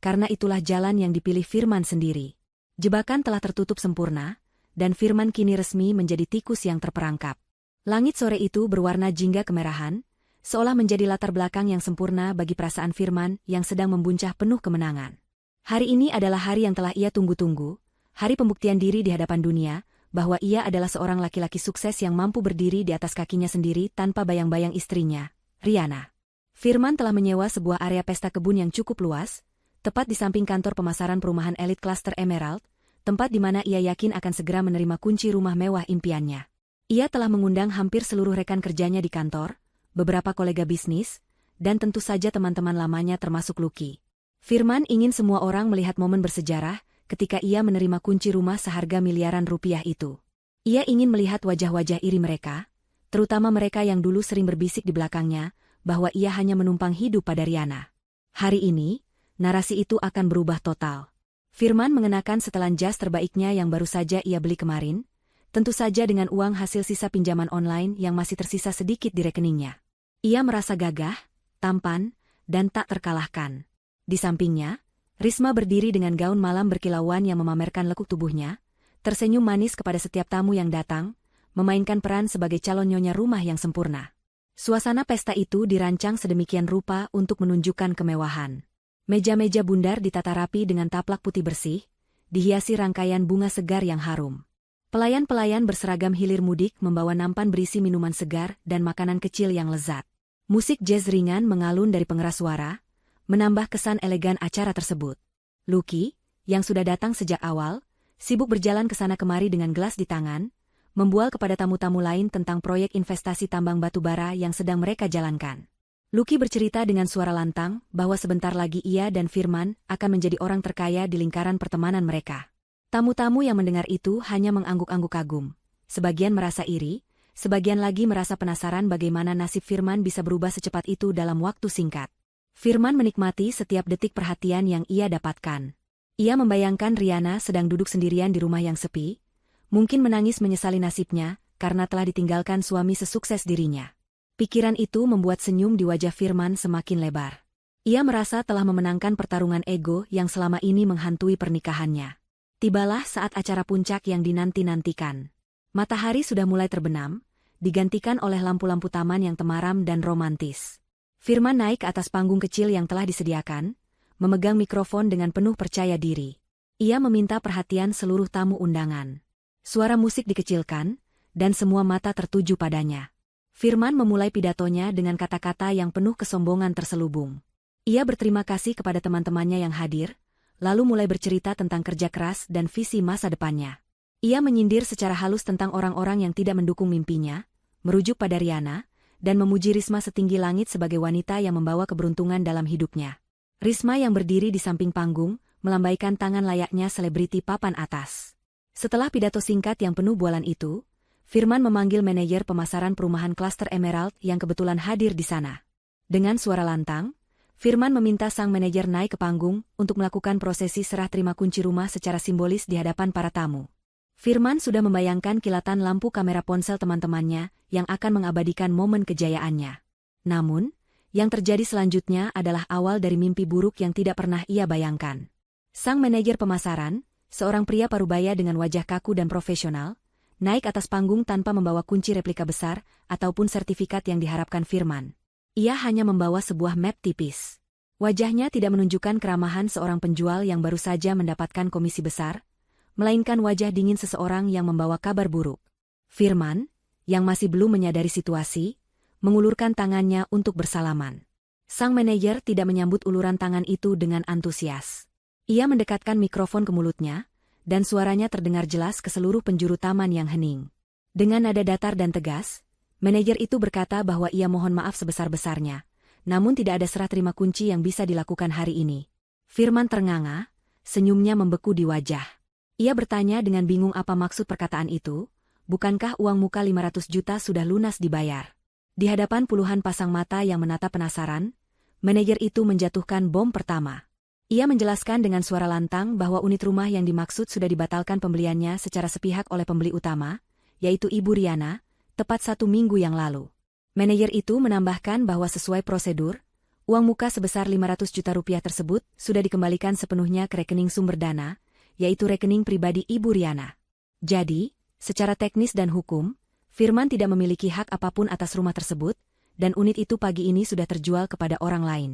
karena itulah jalan yang dipilih Firman sendiri. Jebakan telah tertutup sempurna, dan Firman kini resmi menjadi tikus yang terperangkap. Langit sore itu berwarna jingga kemerahan, seolah menjadi latar belakang yang sempurna bagi perasaan Firman yang sedang membuncah penuh kemenangan. Hari ini adalah hari yang telah ia tunggu-tunggu, hari pembuktian diri di hadapan dunia, bahwa ia adalah seorang laki-laki sukses yang mampu berdiri di atas kakinya sendiri tanpa bayang-bayang istrinya, Rihanna. Firman telah menyewa sebuah area pesta kebun yang cukup luas, tepat di samping kantor pemasaran perumahan elit Cluster Emerald, tempat di mana ia yakin akan segera menerima kunci rumah mewah impiannya. Ia telah mengundang hampir seluruh rekan kerjanya di kantor, beberapa kolega bisnis, dan tentu saja teman-teman lamanya termasuk Lucky. Firman ingin semua orang melihat momen bersejarah ketika ia menerima kunci rumah seharga miliaran rupiah itu. Ia ingin melihat wajah-wajah iri mereka, terutama mereka yang dulu sering berbisik di belakangnya, bahwa ia hanya menumpang hidup pada Rihanna. Hari ini, narasi itu akan berubah total. Firman mengenakan setelan jas terbaiknya yang baru saja ia beli kemarin, tentu saja dengan uang hasil sisa pinjaman online yang masih tersisa sedikit di rekeningnya. Ia merasa gagah, tampan, dan tak terkalahkan. Di sampingnya, Risma berdiri dengan gaun malam berkilauan yang memamerkan lekuk tubuhnya, tersenyum manis kepada setiap tamu yang datang, memainkan peran sebagai calon nyonya rumah yang sempurna. Suasana pesta itu dirancang sedemikian rupa untuk menunjukkan kemewahan. Meja-meja bundar ditata rapi dengan taplak putih bersih, dihiasi rangkaian bunga segar yang harum. Pelayan-pelayan berseragam hilir mudik membawa nampan berisi minuman segar dan makanan kecil yang lezat. Musik jazz ringan mengalun dari pengeras suara, menambah kesan elegan acara tersebut. Lucky, yang sudah datang sejak awal, sibuk berjalan ke sana kemari dengan gelas di tangan, membual kepada tamu-tamu lain tentang proyek investasi tambang batu bara yang sedang mereka jalankan. Lucky bercerita dengan suara lantang bahwa sebentar lagi ia dan Firman akan menjadi orang terkaya di lingkaran pertemanan mereka. Tamu-tamu yang mendengar itu hanya mengangguk-angguk kagum. Sebagian merasa iri, sebagian lagi merasa penasaran bagaimana nasib Firman bisa berubah secepat itu dalam waktu singkat. Firman menikmati setiap detik perhatian yang ia dapatkan. Ia membayangkan Rihanna sedang duduk sendirian di rumah yang sepi, mungkin menangis menyesali nasibnya karena telah ditinggalkan suami sesukses dirinya. Pikiran itu membuat senyum di wajah Firman semakin lebar. Ia merasa telah memenangkan pertarungan ego yang selama ini menghantui pernikahannya. Tibalah saat acara puncak yang dinanti-nantikan. Matahari sudah mulai terbenam, digantikan oleh lampu-lampu taman yang temaram dan romantis. Firman naik ke atas panggung kecil yang telah disediakan, memegang mikrofon dengan penuh percaya diri. Ia meminta perhatian seluruh tamu undangan. Suara musik dikecilkan, dan semua mata tertuju padanya. Firman memulai pidatonya dengan kata-kata yang penuh kesombongan terselubung. Ia berterima kasih kepada teman-temannya yang hadir, lalu mulai bercerita tentang kerja keras dan visi masa depannya. Ia menyindir secara halus tentang orang-orang yang tidak mendukung mimpinya, merujuk pada Rihanna, dan memuji Risma setinggi langit sebagai wanita yang membawa keberuntungan dalam hidupnya. Risma yang berdiri di samping panggung, melambaikan tangan layaknya selebriti papan atas. Setelah pidato singkat yang penuh bualan itu, Firman memanggil manajer pemasaran perumahan Cluster Emerald yang kebetulan hadir di sana. Dengan suara lantang, Firman meminta sang manajer naik ke panggung untuk melakukan prosesi serah terima kunci rumah secara simbolis di hadapan para tamu. Firman sudah membayangkan kilatan lampu kamera ponsel teman-temannya yang akan mengabadikan momen kejayaannya. Namun, yang terjadi selanjutnya adalah awal dari mimpi buruk yang tidak pernah ia bayangkan. Sang manajer pemasaran, seorang pria parubaya dengan wajah kaku dan profesional, naik atas panggung tanpa membawa kunci replika besar ataupun sertifikat yang diharapkan Firman. Ia hanya membawa sebuah map tipis. Wajahnya tidak menunjukkan keramahan seorang penjual yang baru saja mendapatkan komisi besar, melainkan wajah dingin seseorang yang membawa kabar buruk. Firman, yang masih belum menyadari situasi, mengulurkan tangannya untuk bersalaman. Sang manajer tidak menyambut uluran tangan itu dengan antusias. Ia mendekatkan mikrofon ke mulutnya, dan suaranya terdengar jelas ke seluruh penjuru taman yang hening. Dengan nada datar dan tegas, manajer itu berkata bahwa ia mohon maaf sebesar-besarnya, namun tidak ada serah terima kunci yang bisa dilakukan hari ini. Firman ternganga, senyumnya membeku di wajah. Ia bertanya dengan bingung apa maksud perkataan itu, bukankah uang muka 500 juta sudah lunas dibayar? Di hadapan puluhan pasang mata yang menatap penasaran, manajer itu menjatuhkan bom pertama. Ia menjelaskan dengan suara lantang bahwa unit rumah yang dimaksud sudah dibatalkan pembeliannya secara sepihak oleh pembeli utama, yaitu Ibu Rihanna, tepat 1 minggu yang lalu. Manajer itu menambahkan bahwa sesuai prosedur, uang muka sebesar 500 juta rupiah tersebut sudah dikembalikan sepenuhnya ke rekening sumber dana, yaitu rekening pribadi Ibu Rihanna. Jadi, secara teknis dan hukum, Firman tidak memiliki hak apapun atas rumah tersebut, dan unit itu pagi ini sudah terjual kepada orang lain.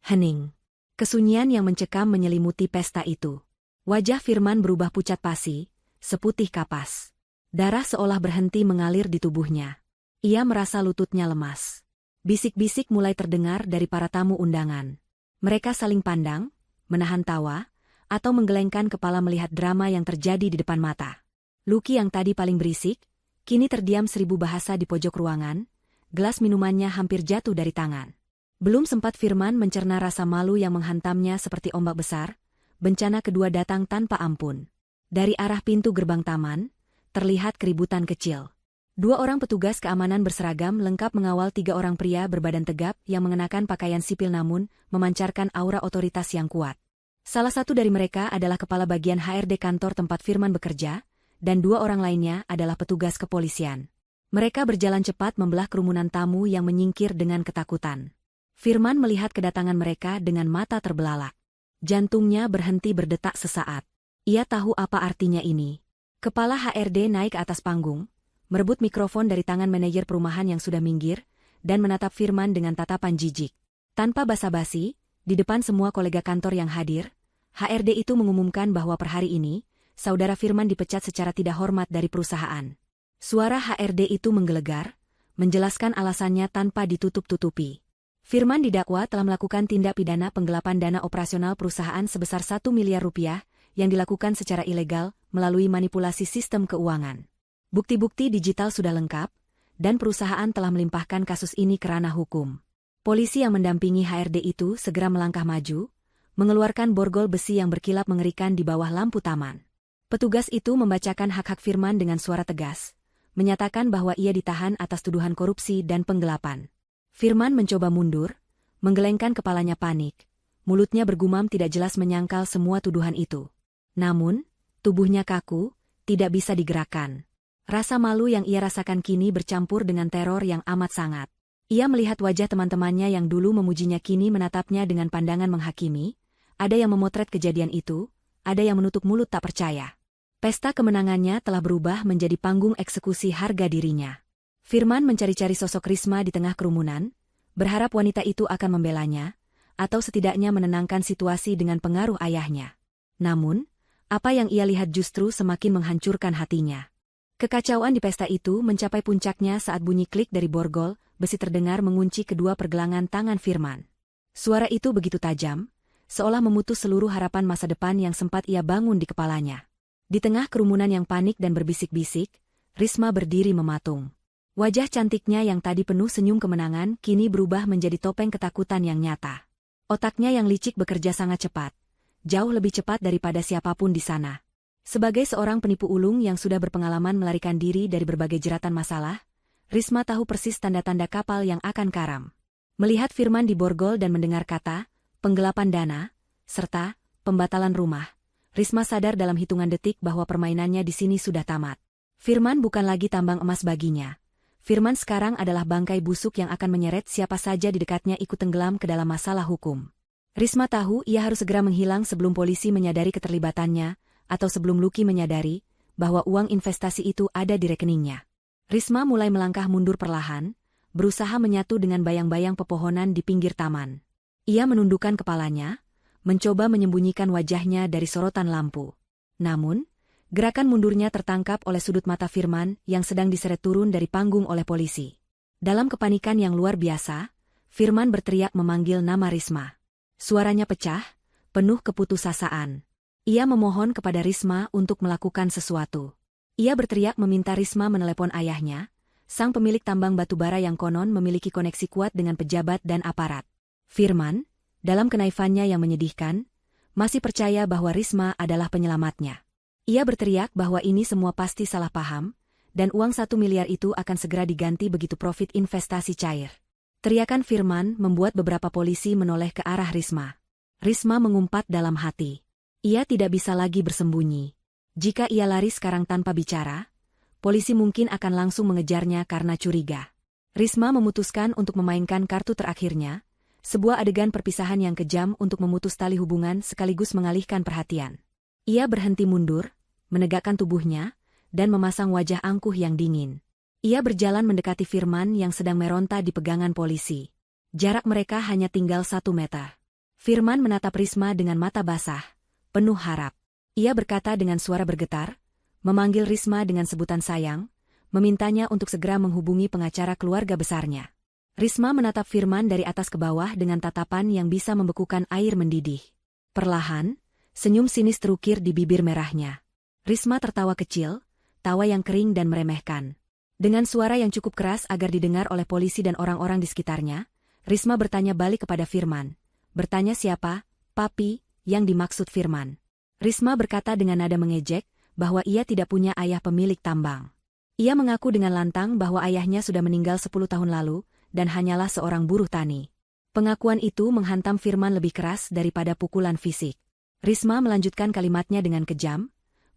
Hening. Kesunyian yang mencekam menyelimuti pesta itu. Wajah Firman berubah pucat pasi, seputih kapas. Darah seolah berhenti mengalir di tubuhnya. Ia merasa lututnya lemas. Bisik-bisik mulai terdengar dari para tamu undangan. Mereka saling pandang, menahan tawa, atau menggelengkan kepala melihat drama yang terjadi di depan mata. Lucky yang tadi paling berisik, kini terdiam 1000 bahasa di pojok ruangan, gelas minumannya hampir jatuh dari tangan. Belum sempat Firman mencerna rasa malu yang menghantamnya seperti ombak besar, bencana kedua datang tanpa ampun. Dari arah pintu gerbang taman, terlihat keributan kecil. 2 orang petugas keamanan berseragam lengkap mengawal 3 orang pria berbadan tegap yang mengenakan pakaian sipil namun memancarkan aura otoritas yang kuat. Salah satu dari mereka adalah kepala bagian HRD kantor tempat Firman bekerja, dan 2 orang lainnya adalah petugas kepolisian. Mereka berjalan cepat membelah kerumunan tamu yang menyingkir dengan ketakutan. Firman melihat kedatangan mereka dengan mata terbelalak. Jantungnya berhenti berdetak sesaat. Ia tahu apa artinya ini. Kepala HRD naik ke atas panggung, merebut mikrofon dari tangan manajer perumahan yang sudah minggir, dan menatap Firman dengan tatapan jijik. Tanpa basa-basi, di depan semua kolega kantor yang hadir, HRD itu mengumumkan bahwa per hari ini, saudara Firman dipecat secara tidak hormat dari perusahaan. Suara HRD itu menggelegar, menjelaskan alasannya tanpa ditutup-tutupi. Firman didakwa telah melakukan tindak pidana penggelapan dana operasional perusahaan sebesar 1 miliar rupiah yang dilakukan secara ilegal melalui manipulasi sistem keuangan. Bukti-bukti digital sudah lengkap, dan perusahaan telah melimpahkan kasus ini ke ranah hukum. Polisi yang mendampingi HRD itu segera melangkah maju, mengeluarkan borgol besi yang berkilap mengerikan di bawah lampu taman. Petugas itu membacakan hak-hak Firman dengan suara tegas, menyatakan bahwa ia ditahan atas tuduhan korupsi dan penggelapan. Firman mencoba mundur, menggelengkan kepalanya panik, mulutnya bergumam tidak jelas menyangkal semua tuduhan itu. Namun, tubuhnya kaku, tidak bisa digerakkan. Rasa malu yang ia rasakan kini bercampur dengan teror yang amat sangat. Ia melihat wajah teman-temannya yang dulu memujinya kini menatapnya dengan pandangan menghakimi, ada yang memotret kejadian itu, ada yang menutup mulut tak percaya. Pesta kemenangannya telah berubah menjadi panggung eksekusi harga dirinya. Firman mencari-cari sosok Risma di tengah kerumunan, berharap wanita itu akan membelanya, atau setidaknya menenangkan situasi dengan pengaruh ayahnya. Namun, apa yang ia lihat justru semakin menghancurkan hatinya. Kekacauan di pesta itu mencapai puncaknya saat bunyi klik dari borgol, besi terdengar mengunci kedua pergelangan tangan Firman. Suara itu begitu tajam, seolah memutus seluruh harapan masa depan yang sempat ia bangun di kepalanya. Di tengah kerumunan yang panik dan berbisik-bisik, Risma berdiri mematung. Wajah cantiknya yang tadi penuh senyum kemenangan kini berubah menjadi topeng ketakutan yang nyata. Otaknya yang licik bekerja sangat cepat, jauh lebih cepat daripada siapapun di sana. Sebagai seorang penipu ulung yang sudah berpengalaman melarikan diri dari berbagai jeratan masalah, Risma tahu persis tanda-tanda kapal yang akan karam. Melihat Firman diborgol dan mendengar kata, penggelapan dana, serta pembatalan rumah, Risma sadar dalam hitungan detik bahwa permainannya di sini sudah tamat. Firman bukan lagi tambang emas baginya. Firman sekarang adalah bangkai busuk yang akan menyeret siapa saja di dekatnya ikut tenggelam ke dalam masalah hukum. Risma tahu ia harus segera menghilang sebelum polisi menyadari keterlibatannya, atau sebelum Lucky menyadari bahwa uang investasi itu ada di rekeningnya. Risma mulai melangkah mundur perlahan, berusaha menyatu dengan bayang-bayang pepohonan di pinggir taman. Ia menundukkan kepalanya, mencoba menyembunyikan wajahnya dari sorotan lampu. Namun, gerakan mundurnya tertangkap oleh sudut mata Firman yang sedang diseret turun dari panggung oleh polisi. Dalam kepanikan yang luar biasa, Firman berteriak memanggil nama Risma. Suaranya pecah, penuh keputusasaan. Ia memohon kepada Risma untuk melakukan sesuatu. Ia berteriak meminta Risma menelepon ayahnya, sang pemilik tambang batubara yang konon memiliki koneksi kuat dengan pejabat dan aparat. Firman, dalam kenaifannya yang menyedihkan, masih percaya bahwa Risma adalah penyelamatnya. Ia berteriak bahwa ini semua pasti salah paham, dan uang 1 miliar itu akan segera diganti begitu profit investasi cair. Teriakan Firman membuat beberapa polisi menoleh ke arah Risma. Risma mengumpat dalam hati. Ia tidak bisa lagi bersembunyi. Jika ia lari sekarang tanpa bicara, polisi mungkin akan langsung mengejarnya karena curiga. Risma memutuskan untuk memainkan kartu terakhirnya, sebuah adegan perpisahan yang kejam untuk memutus tali hubungan sekaligus mengalihkan perhatian. Ia berhenti mundur, menegakkan tubuhnya, dan memasang wajah angkuh yang dingin. Ia berjalan mendekati Firman yang sedang meronta di pegangan polisi. Jarak mereka hanya tinggal 1 meter. Firman menatap Risma dengan mata basah, penuh harap. Ia berkata dengan suara bergetar, memanggil Risma dengan sebutan sayang, memintanya untuk segera menghubungi pengacara keluarga besarnya. Risma menatap Firman dari atas ke bawah dengan tatapan yang bisa membekukan air mendidih. Perlahan, senyum sinis terukir di bibir merahnya. Risma tertawa kecil, tawa yang kering dan meremehkan. Dengan suara yang cukup keras agar didengar oleh polisi dan orang-orang di sekitarnya, Risma bertanya balik kepada Firman. Bertanya siapa, papi, yang dimaksud Firman. Risma berkata dengan nada mengejek, bahwa ia tidak punya ayah pemilik tambang. Ia mengaku dengan lantang bahwa ayahnya sudah meninggal 10 tahun lalu, dan hanyalah seorang buruh tani. Pengakuan itu menghantam Firman lebih keras daripada pukulan fisik. Risma melanjutkan kalimatnya dengan kejam,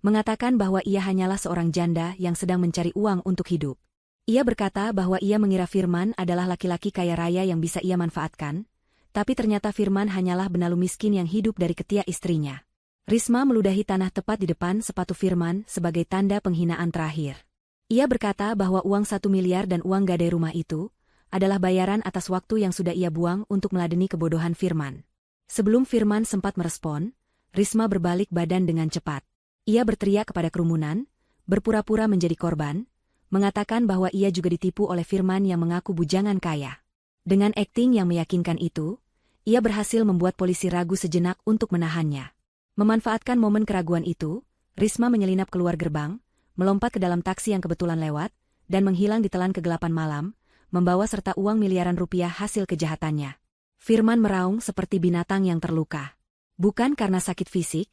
mengatakan bahwa ia hanyalah seorang janda yang sedang mencari uang untuk hidup. Ia berkata bahwa ia mengira Firman adalah laki-laki kaya raya yang bisa ia manfaatkan, tapi ternyata Firman hanyalah benalu miskin yang hidup dari ketiak istrinya. Risma meludahi tanah tepat di depan sepatu Firman sebagai tanda penghinaan terakhir. Ia berkata bahwa uang 1 miliar dan uang gadai rumah itu adalah bayaran atas waktu yang sudah ia buang untuk meladeni kebodohan Firman. Sebelum Firman sempat merespon, Risma berbalik badan dengan cepat. Ia berteriak kepada kerumunan, berpura-pura menjadi korban, mengatakan bahwa ia juga ditipu oleh Firman yang mengaku bujangan kaya. Dengan akting yang meyakinkan itu, ia berhasil membuat polisi ragu sejenak untuk menahannya. Memanfaatkan momen keraguan itu, Risma menyelinap keluar gerbang, melompat ke dalam taksi yang kebetulan lewat, dan menghilang di telan kegelapan malam, membawa serta uang miliaran rupiah hasil kejahatannya. Firman meraung seperti binatang yang terluka. Bukan karena sakit fisik,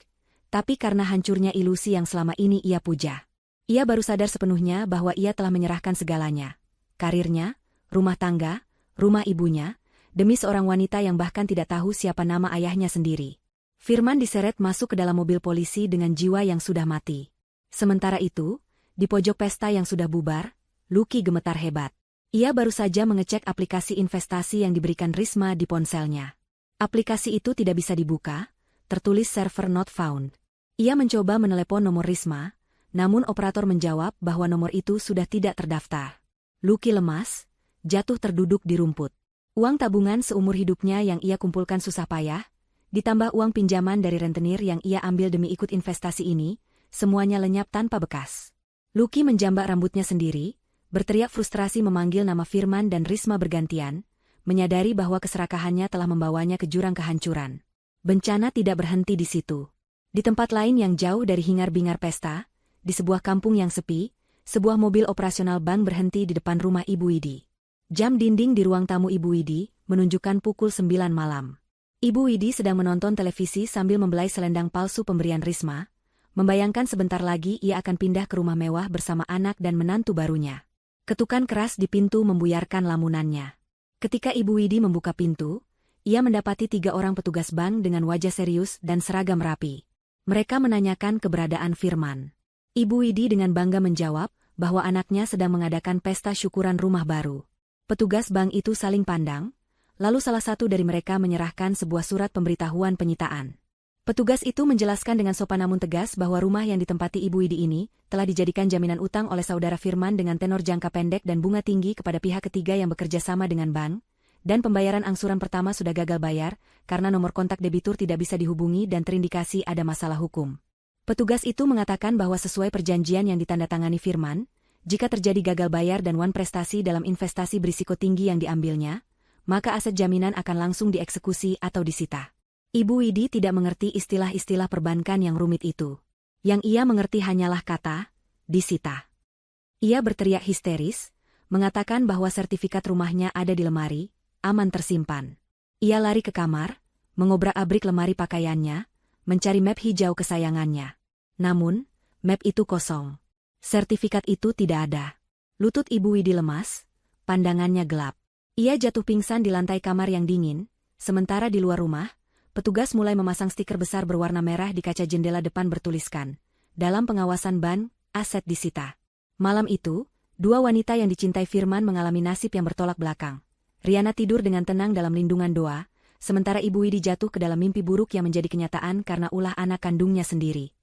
tapi karena hancurnya ilusi yang selama ini ia puja. Ia baru sadar sepenuhnya bahwa ia telah menyerahkan segalanya. Karirnya, rumah tangga, rumah ibunya, demi seorang wanita yang bahkan tidak tahu siapa nama ayahnya sendiri. Firman diseret masuk ke dalam mobil polisi dengan jiwa yang sudah mati. Sementara itu, di pojok pesta yang sudah bubar, Lucky gemetar hebat. Ia baru saja mengecek aplikasi investasi yang diberikan Risma di ponselnya. Aplikasi itu tidak bisa dibuka, tertulis server not found. Ia mencoba menelepon nomor Risma, namun operator menjawab bahwa nomor itu sudah tidak terdaftar. Lucky lemas, jatuh terduduk di rumput. Uang tabungan seumur hidupnya yang ia kumpulkan susah payah, ditambah uang pinjaman dari rentenir yang ia ambil demi ikut investasi ini, semuanya lenyap tanpa bekas. Lucky menjambak rambutnya sendiri, berteriak frustrasi memanggil nama Firman dan Risma bergantian, menyadari bahwa keserakahannya telah membawanya ke jurang kehancuran. Bencana tidak berhenti di situ. Di tempat lain yang jauh dari hingar-bingar pesta, di sebuah kampung yang sepi, sebuah mobil operasional bank berhenti di depan rumah Ibu Widi. Jam dinding di ruang tamu Ibu Widi menunjukkan pukul 9 malam. Ibu Widi sedang menonton televisi sambil membelai selendang palsu pemberian Risma, membayangkan sebentar lagi ia akan pindah ke rumah mewah bersama anak dan menantu barunya. Ketukan keras di pintu membuyarkan lamunannya. Ketika Ibu Widi membuka pintu, ia mendapati 3 orang petugas bank dengan wajah serius dan seragam rapi. Mereka menanyakan keberadaan Firman. Ibu Widi dengan bangga menjawab bahwa anaknya sedang mengadakan pesta syukuran rumah baru. Petugas bank itu saling pandang, lalu salah satu dari mereka menyerahkan sebuah surat pemberitahuan penyitaan. Petugas itu menjelaskan dengan sopan namun tegas bahwa rumah yang ditempati Ibu Widi ini telah dijadikan jaminan utang oleh saudara Firman dengan tenor jangka pendek dan bunga tinggi kepada pihak ketiga yang bekerja sama dengan bank, dan pembayaran angsuran pertama sudah gagal bayar karena nomor kontak debitur tidak bisa dihubungi dan terindikasi ada masalah hukum. Petugas itu mengatakan bahwa sesuai perjanjian yang ditandatangani Firman, jika terjadi gagal bayar dan wan prestasi dalam investasi berisiko tinggi yang diambilnya, maka aset jaminan akan langsung dieksekusi atau disita. Ibu Widi tidak mengerti istilah-istilah perbankan yang rumit itu. Yang ia mengerti hanyalah kata, disita. Ia berteriak histeris, mengatakan bahwa sertifikat rumahnya ada di lemari, aman tersimpan. Ia lari ke kamar, mengobrak-abrik lemari pakaiannya, mencari map hijau kesayangannya. Namun, map itu kosong. Sertifikat itu tidak ada. Lutut Ibu Widi lemas, pandangannya gelap. Ia jatuh pingsan di lantai kamar yang dingin, sementara di luar rumah, petugas mulai memasang stiker besar berwarna merah di kaca jendela depan bertuliskan, dalam pengawasan bank, aset disita. Malam itu, 2 wanita yang dicintai Firman mengalami nasib yang bertolak belakang. Riana tidur dengan tenang dalam lindungan doa, sementara Ibu Widi jatuh ke dalam mimpi buruk yang menjadi kenyataan karena ulah anak kandungnya sendiri.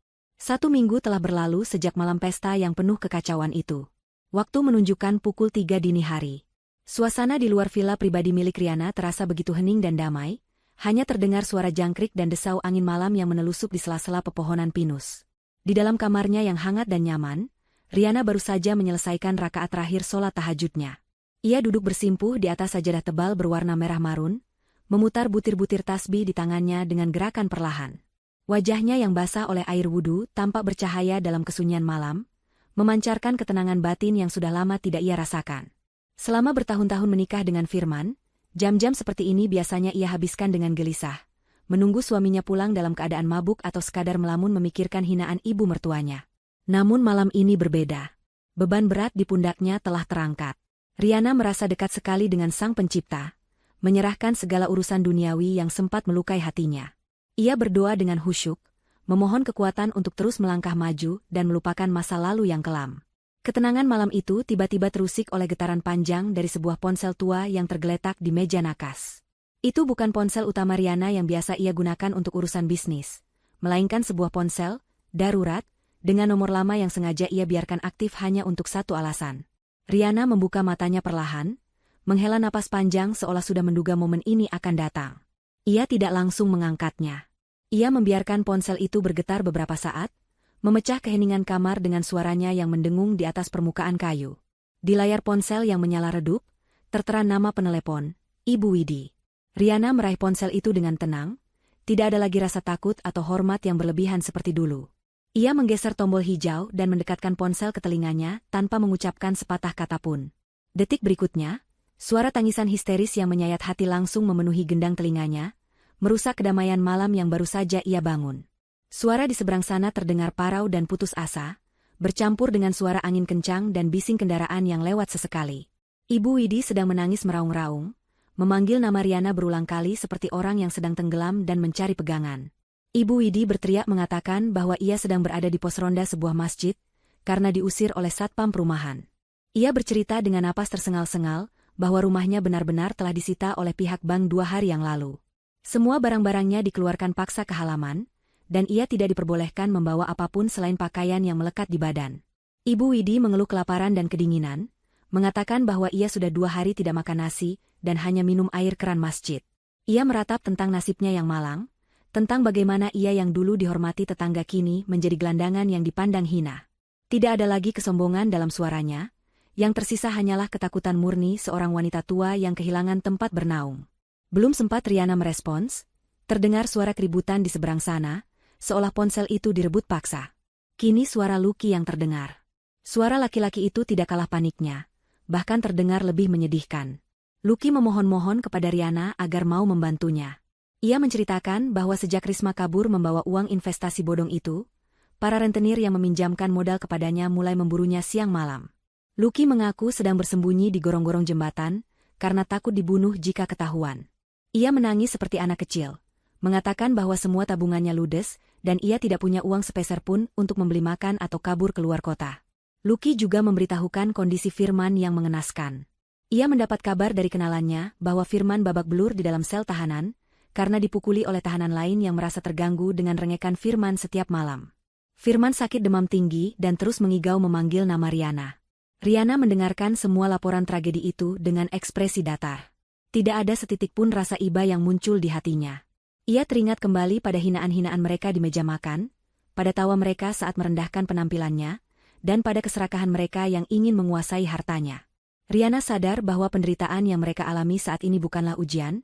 1 minggu telah berlalu sejak malam pesta yang penuh kekacauan itu. Waktu menunjukkan pukul 3 dini hari. Suasana di luar villa pribadi milik Riana terasa begitu hening dan damai, hanya terdengar suara jangkrik dan desau angin malam yang menelusup di sela-sela pepohonan pinus. Di dalam kamarnya yang hangat dan nyaman, Riana baru saja menyelesaikan rakaat terakhir sholat tahajudnya. Ia duduk bersimpuh di atas sajadah tebal berwarna merah marun, memutar butir-butir tasbih di tangannya dengan gerakan perlahan. Wajahnya yang basah oleh air wudhu tampak bercahaya dalam kesunyian malam, memancarkan ketenangan batin yang sudah lama tidak ia rasakan. Selama bertahun-tahun menikah dengan Firman, jam-jam seperti ini biasanya ia habiskan dengan gelisah, menunggu suaminya pulang dalam keadaan mabuk atau sekadar melamun memikirkan hinaan ibu mertuanya. Namun malam ini berbeda. Beban berat di pundaknya telah terangkat. Riana merasa dekat sekali dengan Sang Pencipta, menyerahkan segala urusan duniawi yang sempat melukai hatinya. Ia berdoa dengan khusyuk, memohon kekuatan untuk terus melangkah maju dan melupakan masa lalu yang kelam. Ketenangan malam itu tiba-tiba terusik oleh getaran panjang dari sebuah ponsel tua yang tergeletak di meja nakas. Itu bukan ponsel utama Riana yang biasa ia gunakan untuk urusan bisnis, melainkan sebuah ponsel darurat dengan nomor lama yang sengaja ia biarkan aktif hanya untuk satu alasan. Riana membuka matanya perlahan, menghela napas panjang seolah sudah menduga momen ini akan datang. Ia tidak langsung mengangkatnya. Ia membiarkan ponsel itu bergetar beberapa saat, memecah keheningan kamar dengan suaranya yang mendengung di atas permukaan kayu. Di layar ponsel yang menyala redup, tertera nama penelepon, Ibu Widi. Riana meraih ponsel itu dengan tenang, tidak ada lagi rasa takut atau hormat yang berlebihan seperti dulu. Ia menggeser tombol hijau dan mendekatkan ponsel ke telinganya tanpa mengucapkan sepatah kata pun. Detik berikutnya, suara tangisan histeris yang menyayat hati langsung memenuhi gendang telinganya, merusak kedamaian malam yang baru saja ia bangun. Suara di seberang sana terdengar parau dan putus asa, bercampur dengan suara angin kencang dan bising kendaraan yang lewat sesekali. Ibu Widi sedang menangis meraung-raung, memanggil nama Riana berulang kali seperti orang yang sedang tenggelam dan mencari pegangan. Ibu Widi berteriak mengatakan bahwa ia sedang berada di pos ronda sebuah masjid, karena diusir oleh satpam perumahan. Ia bercerita dengan napas tersengal-sengal, bahwa rumahnya benar-benar telah disita oleh pihak bank 2 hari yang lalu. Semua barang-barangnya dikeluarkan paksa ke halaman, dan ia tidak diperbolehkan membawa apapun selain pakaian yang melekat di badan. Ibu Widi mengeluh kelaparan dan kedinginan, mengatakan bahwa ia sudah 2 hari tidak makan nasi dan hanya minum air keran masjid. Ia meratap tentang nasibnya yang malang, tentang bagaimana ia yang dulu dihormati tetangga kini menjadi gelandangan yang dipandang hina. Tidak ada lagi kesombongan dalam suaranya, yang tersisa hanyalah ketakutan murni seorang wanita tua yang kehilangan tempat bernaung. Belum sempat Riana merespons, terdengar suara keributan di seberang sana, seolah ponsel itu direbut paksa. Kini suara Lucky yang terdengar. Suara laki-laki itu tidak kalah paniknya, bahkan terdengar lebih menyedihkan. Lucky memohon-mohon kepada Riana agar mau membantunya. Ia menceritakan bahwa sejak Risma kabur membawa uang investasi bodong itu, para rentenir yang meminjamkan modal kepadanya mulai memburunya siang malam. Lucky mengaku sedang bersembunyi di gorong-gorong jembatan, karena takut dibunuh jika ketahuan. Ia menangis seperti anak kecil, mengatakan bahwa semua tabungannya ludes, dan ia tidak punya uang sepeser pun untuk membeli makan atau kabur keluar kota. Lucky juga memberitahukan kondisi Firman yang mengenaskan. Ia mendapat kabar dari kenalannya bahwa Firman babak belur di dalam sel tahanan, karena dipukuli oleh tahanan lain yang merasa terganggu dengan rengekan Firman setiap malam. Firman sakit demam tinggi dan terus mengigau memanggil nama Riana. Riana mendengarkan semua laporan tragedi itu dengan ekspresi datar. Tidak ada setitik pun rasa iba yang muncul di hatinya. Ia teringat kembali pada hinaan-hinaan mereka di meja makan, pada tawa mereka saat merendahkan penampilannya, dan pada keserakahan mereka yang ingin menguasai hartanya. Riana sadar bahwa penderitaan yang mereka alami saat ini bukanlah ujian,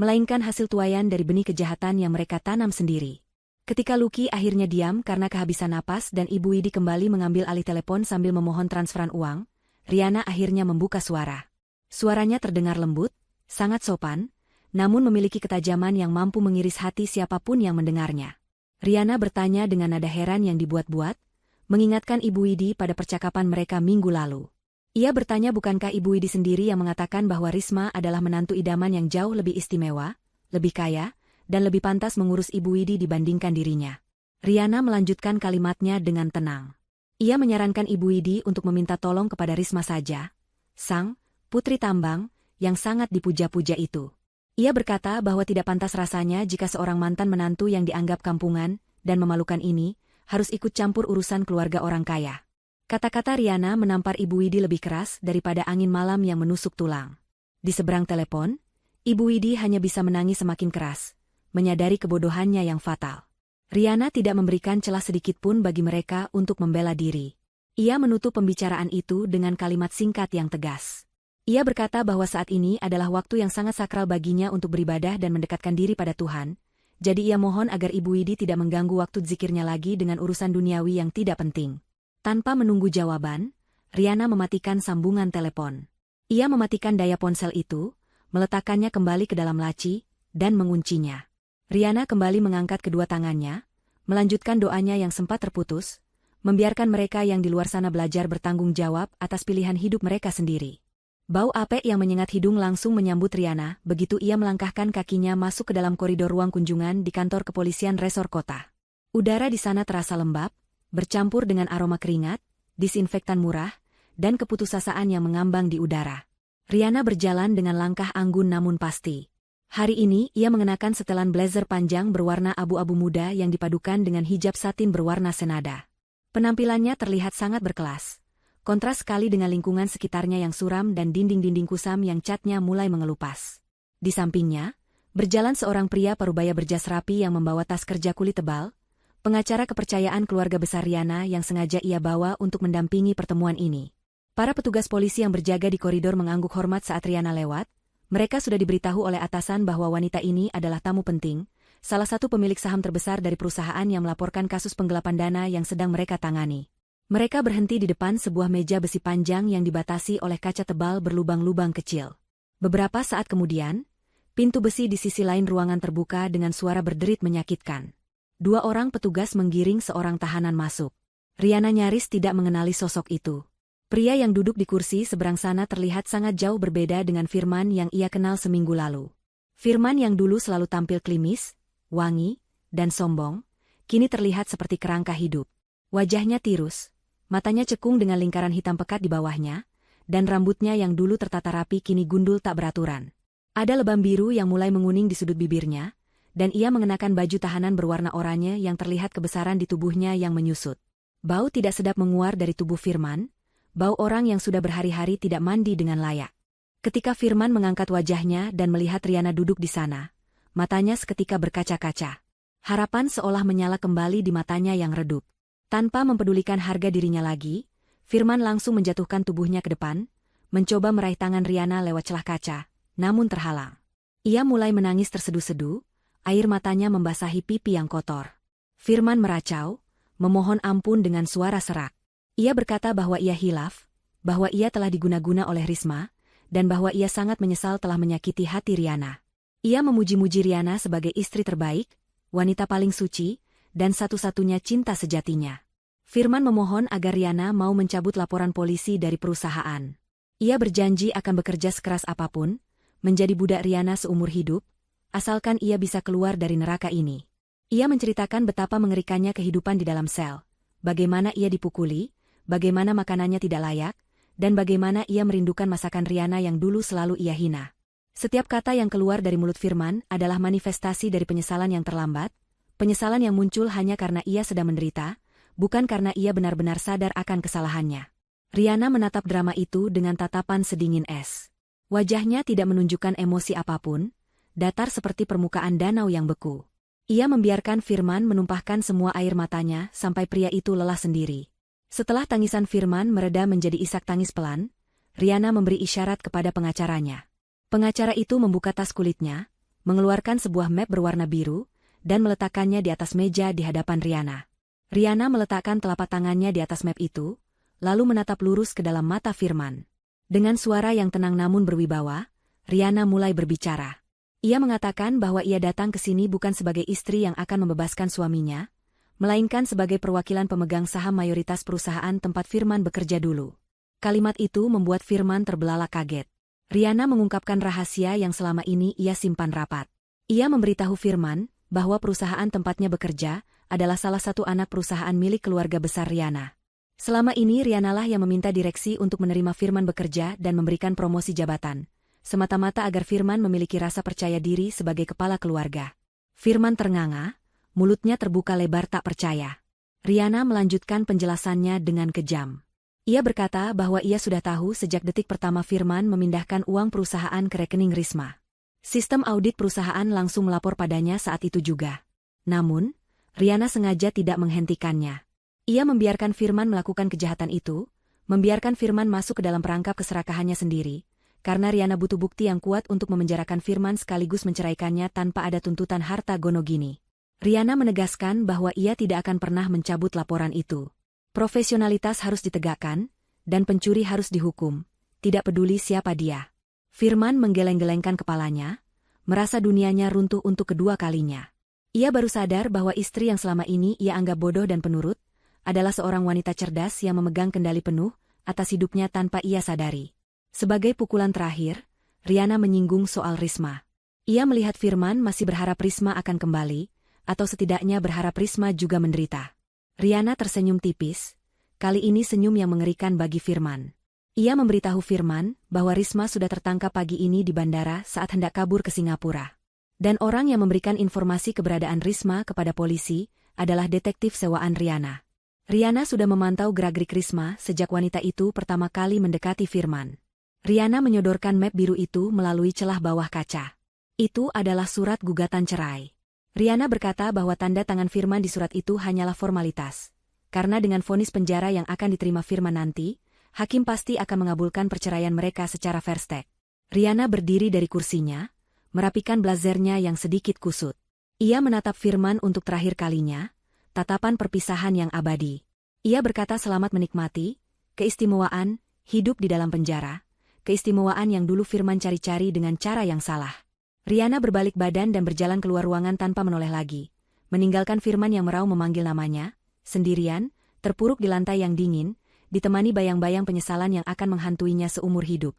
melainkan hasil tuaian dari benih kejahatan yang mereka tanam sendiri. Ketika Lucky akhirnya diam karena kehabisan napas dan Ibu Widi kembali mengambil alih telepon sambil memohon transferan uang, Riana akhirnya membuka suara. Suaranya terdengar lembut, sangat sopan, namun memiliki ketajaman yang mampu mengiris hati siapapun yang mendengarnya. Riana bertanya dengan nada heran yang dibuat-buat, mengingatkan Ibu Widi pada percakapan mereka minggu lalu. Ia bertanya bukankah Ibu Widi sendiri yang mengatakan bahwa Risma adalah menantu idaman yang jauh lebih istimewa, lebih kaya, dan lebih pantas mengurus Ibu Widi dibandingkan dirinya. Riana melanjutkan kalimatnya dengan tenang. Ia menyarankan Ibu Widi untuk meminta tolong kepada Risma saja, sang putri tambang, yang sangat dipuja-puja itu. Ia berkata bahwa tidak pantas rasanya jika seorang mantan menantu yang dianggap kampungan dan memalukan ini, harus ikut campur urusan keluarga orang kaya. Kata-kata Riana menampar Ibu Widi lebih keras daripada angin malam yang menusuk tulang. Di seberang telepon, Ibu Widi hanya bisa menangis semakin keras, menyadari kebodohannya yang fatal. Riana tidak memberikan celah sedikit pun bagi mereka untuk membela diri. Ia menutup pembicaraan itu dengan kalimat singkat yang tegas. Ia berkata bahwa saat ini adalah waktu yang sangat sakral baginya untuk beribadah dan mendekatkan diri pada Tuhan, jadi ia mohon agar Ibu Widi tidak mengganggu waktu zikirnya lagi dengan urusan duniawi yang tidak penting. Tanpa menunggu jawaban, Riana mematikan sambungan telepon. Ia mematikan daya ponsel itu, meletakkannya kembali ke dalam laci, dan menguncinya. Riana kembali mengangkat kedua tangannya, melanjutkan doanya yang sempat terputus, membiarkan mereka yang di luar sana belajar bertanggung jawab atas pilihan hidup mereka sendiri. Bau apek yang menyengat hidung langsung menyambut Riana begitu ia melangkahkan kakinya masuk ke dalam koridor ruang kunjungan di kantor kepolisian resor kota. Udara di sana terasa lembab, bercampur dengan aroma keringat, disinfektan murah, dan keputusasaan yang mengambang di udara. Riana berjalan dengan langkah anggun namun pasti. Hari ini ia mengenakan setelan blazer panjang berwarna abu-abu muda yang dipadukan dengan hijab satin berwarna senada. Penampilannya terlihat sangat berkelas. Kontras sekali dengan lingkungan sekitarnya yang suram dan dinding-dinding kusam yang catnya mulai mengelupas. Di sampingnya, berjalan seorang pria parubaya berjas rapi yang membawa tas kerja kulit tebal, pengacara kepercayaan keluarga besar Riana yang sengaja ia bawa untuk mendampingi pertemuan ini. Para petugas polisi yang berjaga di koridor mengangguk hormat saat Riana lewat. Mereka sudah diberitahu oleh atasan bahwa wanita ini adalah tamu penting, salah satu pemilik saham terbesar dari perusahaan yang melaporkan kasus penggelapan dana yang sedang mereka tangani. Mereka berhenti di depan sebuah meja besi panjang yang dibatasi oleh kaca tebal berlubang-lubang kecil. Beberapa saat kemudian, pintu besi di sisi lain ruangan terbuka dengan suara berderit menyakitkan. 2 orang petugas menggiring seorang tahanan masuk. Riana nyaris tidak mengenali sosok itu. Pria yang duduk di kursi seberang sana terlihat sangat jauh berbeda dengan Firman yang ia kenal seminggu lalu. Firman yang dulu selalu tampil klimis, wangi, dan sombong, kini terlihat seperti kerangka hidup. Wajahnya tirus, matanya cekung dengan lingkaran hitam pekat di bawahnya, dan rambutnya yang dulu tertata rapi kini gundul tak beraturan. Ada lebam biru yang mulai menguning di sudut bibirnya, dan ia mengenakan baju tahanan berwarna oranye yang terlihat kebesaran di tubuhnya yang menyusut. Bau tidak sedap menguar dari tubuh Firman, bau orang yang sudah berhari-hari tidak mandi dengan layak. Ketika Firman mengangkat wajahnya dan melihat Riana duduk di sana, matanya seketika berkaca-kaca. Harapan seolah menyala kembali di matanya yang redup. Tanpa mempedulikan harga dirinya lagi, Firman langsung menjatuhkan tubuhnya ke depan, mencoba meraih tangan Riana lewat celah kaca, namun terhalang. Ia mulai menangis terseduh-seduh, air matanya membasahi pipi yang kotor. Firman meracau, memohon ampun dengan suara serak. Ia berkata bahwa ia hilaf, bahwa ia telah diguna-guna oleh Risma, dan bahwa ia sangat menyesal telah menyakiti hati Riana. Ia memuji-muji Riana sebagai istri terbaik, wanita paling suci, dan satu-satunya cinta sejatinya. Firman memohon agar Riana mau mencabut laporan polisi dari perusahaan. Ia berjanji akan bekerja sekeras apapun, menjadi budak Riana seumur hidup, asalkan ia bisa keluar dari neraka ini. Ia menceritakan betapa mengerikannya kehidupan di dalam sel, bagaimana ia dipukuli, bagaimana makanannya tidak layak, dan bagaimana ia merindukan masakan Riana yang dulu selalu ia hina. Setiap kata yang keluar dari mulut Firman adalah manifestasi dari penyesalan yang terlambat, penyesalan yang muncul hanya karena ia sedang menderita, bukan karena ia benar-benar sadar akan kesalahannya. Riana menatap drama itu dengan tatapan sedingin es. Wajahnya tidak menunjukkan emosi apapun, datar seperti permukaan danau yang beku. Ia membiarkan Firman menumpahkan semua air matanya sampai pria itu lelah sendiri. Setelah tangisan Firman mereda menjadi isak tangis pelan, Riana memberi isyarat kepada pengacaranya. Pengacara itu membuka tas kulitnya, mengeluarkan sebuah map berwarna biru, dan meletakkannya di atas meja di hadapan Riana. Riana meletakkan telapak tangannya di atas map itu, lalu menatap lurus ke dalam mata Firman. Dengan suara yang tenang namun berwibawa, Riana mulai berbicara. Ia mengatakan bahwa ia datang ke sini bukan sebagai istri yang akan membebaskan suaminya, melainkan sebagai perwakilan pemegang saham mayoritas perusahaan tempat Firman bekerja dulu. Kalimat itu membuat Firman terbelalak kaget. Riana mengungkapkan rahasia yang selama ini ia simpan rapat. Ia memberitahu Firman bahwa perusahaan tempatnya bekerja adalah salah satu anak perusahaan milik keluarga besar Riana. Selama ini Rianalah yang meminta direksi untuk menerima Firman bekerja dan memberikan promosi jabatan, semata-mata agar Firman memiliki rasa percaya diri sebagai kepala keluarga. Firman ternganga, mulutnya terbuka lebar tak percaya. Riana melanjutkan penjelasannya dengan kejam. Ia berkata bahwa ia sudah tahu sejak detik pertama Firman memindahkan uang perusahaan ke rekening Risma. Sistem audit perusahaan langsung melapor padanya saat itu juga. Namun, Riana sengaja tidak menghentikannya. Ia membiarkan Firman melakukan kejahatan itu, membiarkan Firman masuk ke dalam perangkap keserakahannya sendiri, karena Riana butuh bukti yang kuat untuk memenjarakan Firman sekaligus menceraikannya tanpa ada tuntutan harta gono gini. Riana menegaskan bahwa ia tidak akan pernah mencabut laporan itu. Profesionalitas harus ditegakkan, dan pencuri harus dihukum, tidak peduli siapa dia. Firman menggeleng-gelengkan kepalanya, merasa dunianya runtuh untuk kedua kalinya. Ia baru sadar bahwa istri yang selama ini ia anggap bodoh dan penurut, adalah seorang wanita cerdas yang memegang kendali penuh atas hidupnya tanpa ia sadari. Sebagai pukulan terakhir, Riana menyinggung soal Risma. Ia melihat Firman masih berharap Risma akan kembali, atau setidaknya berharap Risma juga menderita. Riana tersenyum tipis, kali ini senyum yang mengerikan bagi Firman. Ia memberitahu Firman bahwa Risma sudah tertangkap pagi ini di bandara saat hendak kabur ke Singapura. Dan orang yang memberikan informasi keberadaan Risma kepada polisi adalah detektif sewaan Riana. Riana sudah memantau gerak-gerik Risma sejak wanita itu pertama kali mendekati Firman. Riana menyodorkan map biru itu melalui celah bawah kaca. Itu adalah surat gugatan cerai. Riana berkata bahwa tanda tangan Firman di surat itu hanyalah formalitas. Karena dengan vonis penjara yang akan diterima Firman nanti, hakim pasti akan mengabulkan perceraian mereka secara fair stake. Riana berdiri dari kursinya, merapikan blazernya yang sedikit kusut. Ia menatap Firman untuk terakhir kalinya, tatapan perpisahan yang abadi. Ia berkata selamat menikmati, keistimewaan, hidup di dalam penjara, keistimewaan yang dulu Firman cari-cari dengan cara yang salah. Riana berbalik badan dan berjalan keluar ruangan tanpa menoleh lagi, meninggalkan Firman yang meraung memanggil namanya, sendirian, terpuruk di lantai yang dingin, ditemani bayang-bayang penyesalan yang akan menghantuinya seumur hidup.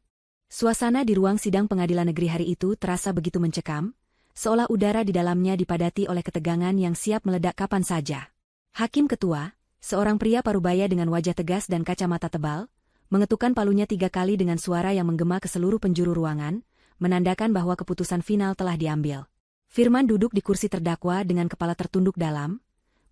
Suasana di ruang sidang pengadilan negeri hari itu terasa begitu mencekam, seolah udara di dalamnya dipadati oleh ketegangan yang siap meledak kapan saja. Hakim ketua, seorang pria parubaya dengan wajah tegas dan kacamata tebal, mengetukkan palunya 3 kali dengan suara yang menggema ke seluruh penjuru ruangan, menandakan bahwa keputusan final telah diambil. Firman duduk di kursi terdakwa dengan kepala tertunduk dalam,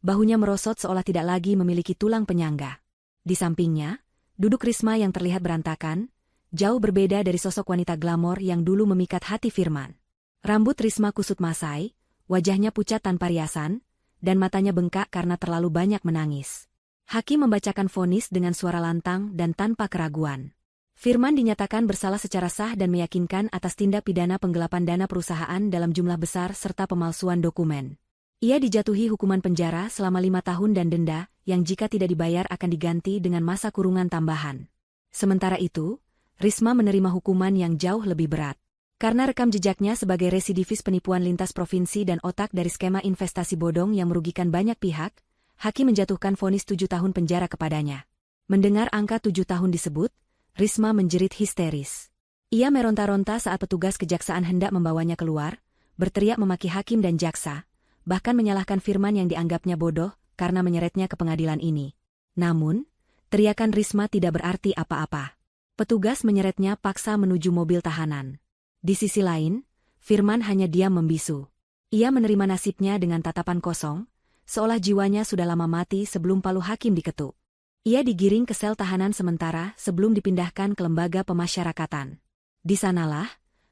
bahunya merosot seolah tidak lagi memiliki tulang penyangga. Di sampingnya, duduk Risma yang terlihat berantakan, jauh berbeda dari sosok wanita glamor yang dulu memikat hati Firman. Rambut Risma kusut masai, wajahnya pucat tanpa riasan, dan matanya bengkak karena terlalu banyak menangis. Hakim membacakan vonis dengan suara lantang dan tanpa keraguan. Firman dinyatakan bersalah secara sah dan meyakinkan atas tindak pidana penggelapan dana perusahaan dalam jumlah besar serta pemalsuan dokumen. Ia dijatuhi hukuman penjara selama 5 tahun dan denda, yang jika tidak dibayar akan diganti dengan masa kurungan tambahan. Sementara itu, Risma menerima hukuman yang jauh lebih berat. Karena rekam jejaknya sebagai residivis penipuan lintas provinsi dan otak dari skema investasi bodong yang merugikan banyak pihak, hakim menjatuhkan vonis 7 tahun penjara kepadanya. Mendengar angka 7 tahun disebut, Risma menjerit histeris. Ia meronta-ronta saat petugas kejaksaan hendak membawanya keluar, berteriak memaki hakim dan jaksa, bahkan menyalahkan Firman yang dianggapnya bodoh karena menyeretnya ke pengadilan ini. Namun, teriakan Risma tidak berarti apa-apa. Petugas menyeretnya paksa menuju mobil tahanan. Di sisi lain, Firman hanya diam membisu. Ia menerima nasibnya dengan tatapan kosong, seolah jiwanya sudah lama mati sebelum palu hakim diketuk. Ia digiring ke sel tahanan sementara sebelum dipindahkan ke lembaga pemasyarakatan. Di sanalah,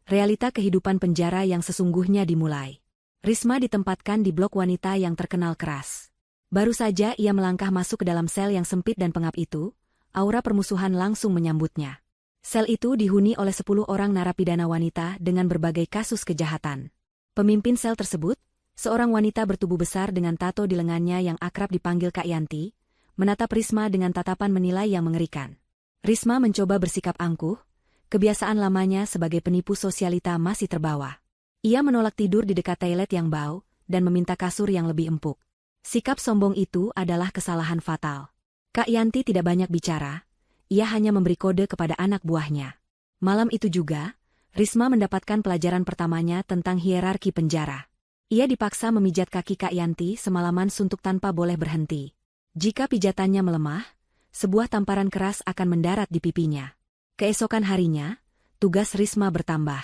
realita kehidupan penjara yang sesungguhnya dimulai. Risma ditempatkan di blok wanita yang terkenal keras. Baru saja ia melangkah masuk ke dalam sel yang sempit dan pengap itu, aura permusuhan langsung menyambutnya. Sel itu dihuni oleh 10 orang narapidana wanita dengan berbagai kasus kejahatan. Pemimpin sel tersebut, seorang wanita bertubuh besar dengan tato di lengannya yang akrab dipanggil Kak Yanti, menatap Risma dengan tatapan menilai yang mengerikan. Risma mencoba bersikap angkuh, kebiasaan lamanya sebagai penipu sosialita masih terbawa. Ia menolak tidur di dekat toilet yang bau, dan meminta kasur yang lebih empuk. Sikap sombong itu adalah kesalahan fatal. Kak Yanti tidak banyak bicara, ia hanya memberi kode kepada anak buahnya. Malam itu juga, Risma mendapatkan pelajaran pertamanya tentang hierarki penjara. Ia dipaksa memijat kaki Kak Yanti semalaman suntuk tanpa boleh berhenti. Jika pijatannya melemah, sebuah tamparan keras akan mendarat di pipinya. Keesokan harinya, tugas Risma bertambah.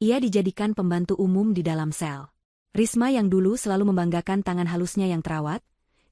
Ia dijadikan pembantu umum di dalam sel. Risma yang dulu selalu membanggakan tangan halusnya yang terawat,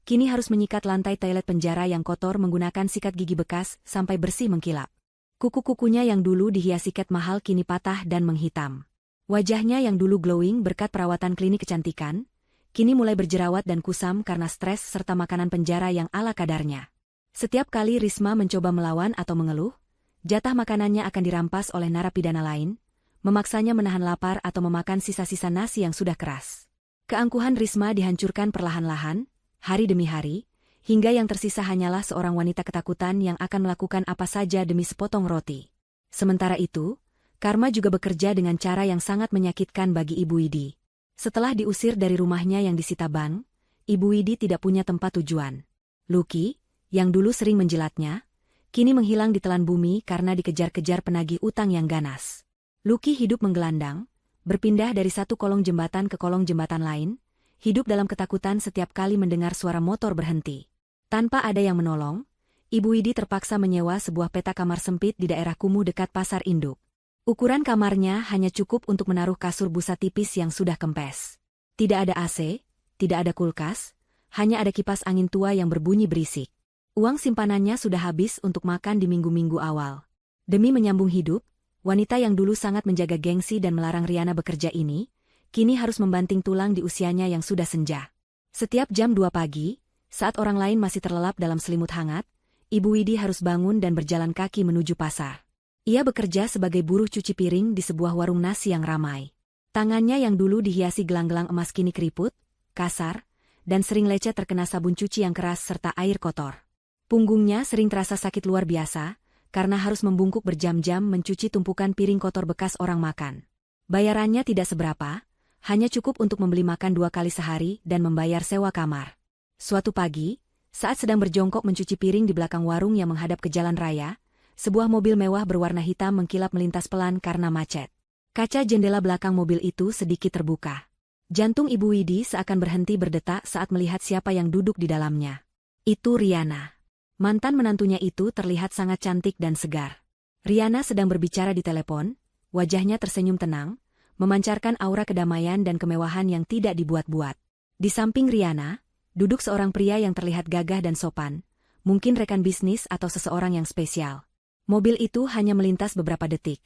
kini harus menyikat lantai toilet penjara yang kotor menggunakan sikat gigi bekas sampai bersih mengkilap. Kuku-kukunya yang dulu dihiasi cat mahal kini patah dan menghitam. Wajahnya yang dulu glowing berkat perawatan klinik kecantikan, kini mulai berjerawat dan kusam karena stres serta makanan penjara yang ala kadarnya. Setiap kali Risma mencoba melawan atau mengeluh, jatah makanannya akan dirampas oleh narapidana lain, memaksanya menahan lapar atau memakan sisa-sisa nasi yang sudah keras. Keangkuhan Risma dihancurkan perlahan-lahan, hari demi hari, hingga yang tersisa hanyalah seorang wanita ketakutan yang akan melakukan apa saja demi sepotong roti. Sementara itu, Karma juga bekerja dengan cara yang sangat menyakitkan bagi Ibu Widi. Setelah diusir dari rumahnya yang disita bank, Ibu Widi tidak punya tempat tujuan. Lucky, yang dulu sering menjilatnya, kini menghilang di telan bumi karena dikejar-kejar penagih utang yang ganas. Lucky hidup menggelandang, berpindah dari satu kolong jembatan ke kolong jembatan lain, hidup dalam ketakutan setiap kali mendengar suara motor berhenti. Tanpa ada yang menolong, Ibu Widi terpaksa menyewa sebuah peta kamar sempit di daerah kumuh dekat Pasar Induk. Ukuran kamarnya hanya cukup untuk menaruh kasur busa tipis yang sudah kempes. Tidak ada AC, tidak ada kulkas, hanya ada kipas angin tua yang berbunyi berisik. Uang simpanannya sudah habis untuk makan di minggu-minggu awal. Demi menyambung hidup, wanita yang dulu sangat menjaga gengsi dan melarang Riana bekerja ini, kini harus membanting tulang di usianya yang sudah senja. Setiap jam 2 pagi, saat orang lain masih terlelap dalam selimut hangat, Ibu Widi harus bangun dan berjalan kaki menuju pasar. Ia bekerja sebagai buruh cuci piring di sebuah warung nasi yang ramai. Tangannya yang dulu dihiasi gelang-gelang emas kini keriput, kasar, dan sering lecet terkena sabun cuci yang keras serta air kotor. Punggungnya sering terasa sakit luar biasa, karena harus membungkuk berjam-jam mencuci tumpukan piring kotor bekas orang makan. Bayarannya tidak seberapa, hanya cukup untuk membeli makan 2 kali sehari dan membayar sewa kamar. Suatu pagi, saat sedang berjongkok mencuci piring di belakang warung yang menghadap ke jalan raya, sebuah mobil mewah berwarna hitam mengkilap melintas pelan karena macet. Kaca jendela belakang mobil itu sedikit terbuka. Jantung Ibu Widi seakan berhenti berdetak saat melihat siapa yang duduk di dalamnya. Itu Riana. Mantan menantunya itu terlihat sangat cantik dan segar. Riana sedang berbicara di telepon, wajahnya tersenyum tenang, memancarkan aura kedamaian dan kemewahan yang tidak dibuat-buat. Di samping Riana, duduk seorang pria yang terlihat gagah dan sopan, mungkin rekan bisnis atau seseorang yang spesial. Mobil itu hanya melintas beberapa detik,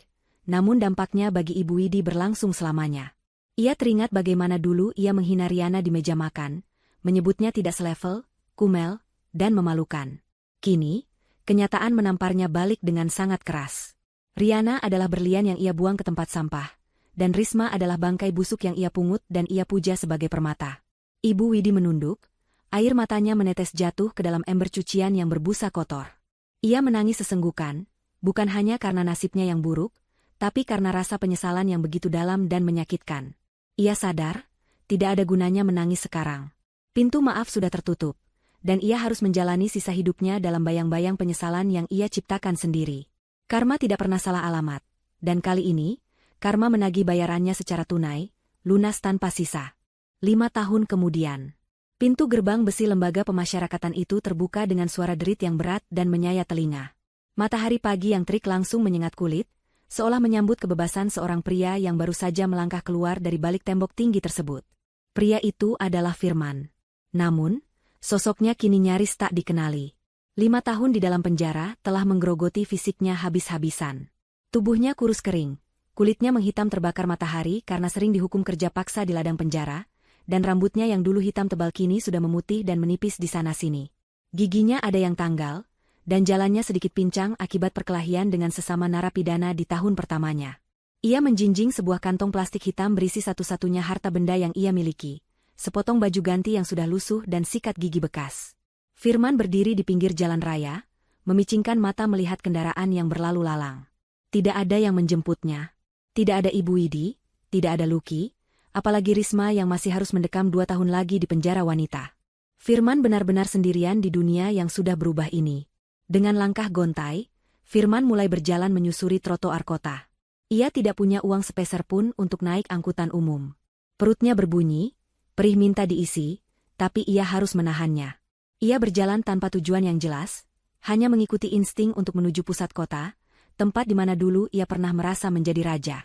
namun dampaknya bagi Ibu Widi berlangsung selamanya. Ia teringat bagaimana dulu ia menghina Riana di meja makan, menyebutnya tidak selevel, kumel, dan memalukan. Kini, kenyataan menamparnya balik dengan sangat keras. Riana adalah berlian yang ia buang ke tempat sampah, dan Risma adalah bangkai busuk yang ia pungut dan ia puja sebagai permata. Ibu Widi menunduk, air matanya menetes jatuh ke dalam ember cucian yang berbusa kotor. Ia menangis sesenggukan, bukan hanya karena nasibnya yang buruk, tapi karena rasa penyesalan yang begitu dalam dan menyakitkan. Ia sadar, tidak ada gunanya menangis sekarang. Pintu maaf sudah tertutup, dan ia harus menjalani sisa hidupnya dalam bayang-bayang penyesalan yang ia ciptakan sendiri. Karma tidak pernah salah alamat, dan kali ini, Karma menagih bayarannya secara tunai, lunas tanpa sisa. 5 tahun kemudian, pintu gerbang besi lembaga pemasyarakatan itu terbuka dengan suara derit yang berat dan menyayat telinga. Matahari pagi yang terik langsung menyengat kulit, seolah menyambut kebebasan seorang pria yang baru saja melangkah keluar dari balik tembok tinggi tersebut. Pria itu adalah Firman. Namun, sosoknya kini nyaris tak dikenali. 5 tahun di dalam penjara telah menggerogoti fisiknya habis-habisan. Tubuhnya kurus kering, kulitnya menghitam terbakar matahari karena sering dihukum kerja paksa di ladang penjara, dan rambutnya yang dulu hitam tebal kini sudah memutih dan menipis di sana-sini. Giginya ada yang tanggal, dan jalannya sedikit pincang akibat perkelahian dengan sesama narapidana di tahun pertamanya. Ia menjinjing sebuah kantong plastik hitam berisi satu-satunya harta benda yang ia miliki. Sepotong baju ganti yang sudah lusuh dan sikat gigi bekas. Firman berdiri di pinggir jalan raya, memicingkan mata melihat kendaraan yang berlalu lalang. Tidak ada yang menjemputnya. Tidak ada Ibu Widi, tidak ada Lucky, apalagi Risma yang masih harus mendekam 2 tahun lagi di penjara wanita. Firman benar-benar sendirian di dunia yang sudah berubah ini. Dengan langkah gontai, Firman mulai berjalan menyusuri trotoar kota. Ia tidak punya uang sepeser pun untuk naik angkutan umum. Perutnya berbunyi, perih minta diisi, tapi ia harus menahannya. Ia berjalan tanpa tujuan yang jelas, hanya mengikuti insting untuk menuju pusat kota, tempat di mana dulu ia pernah merasa menjadi raja.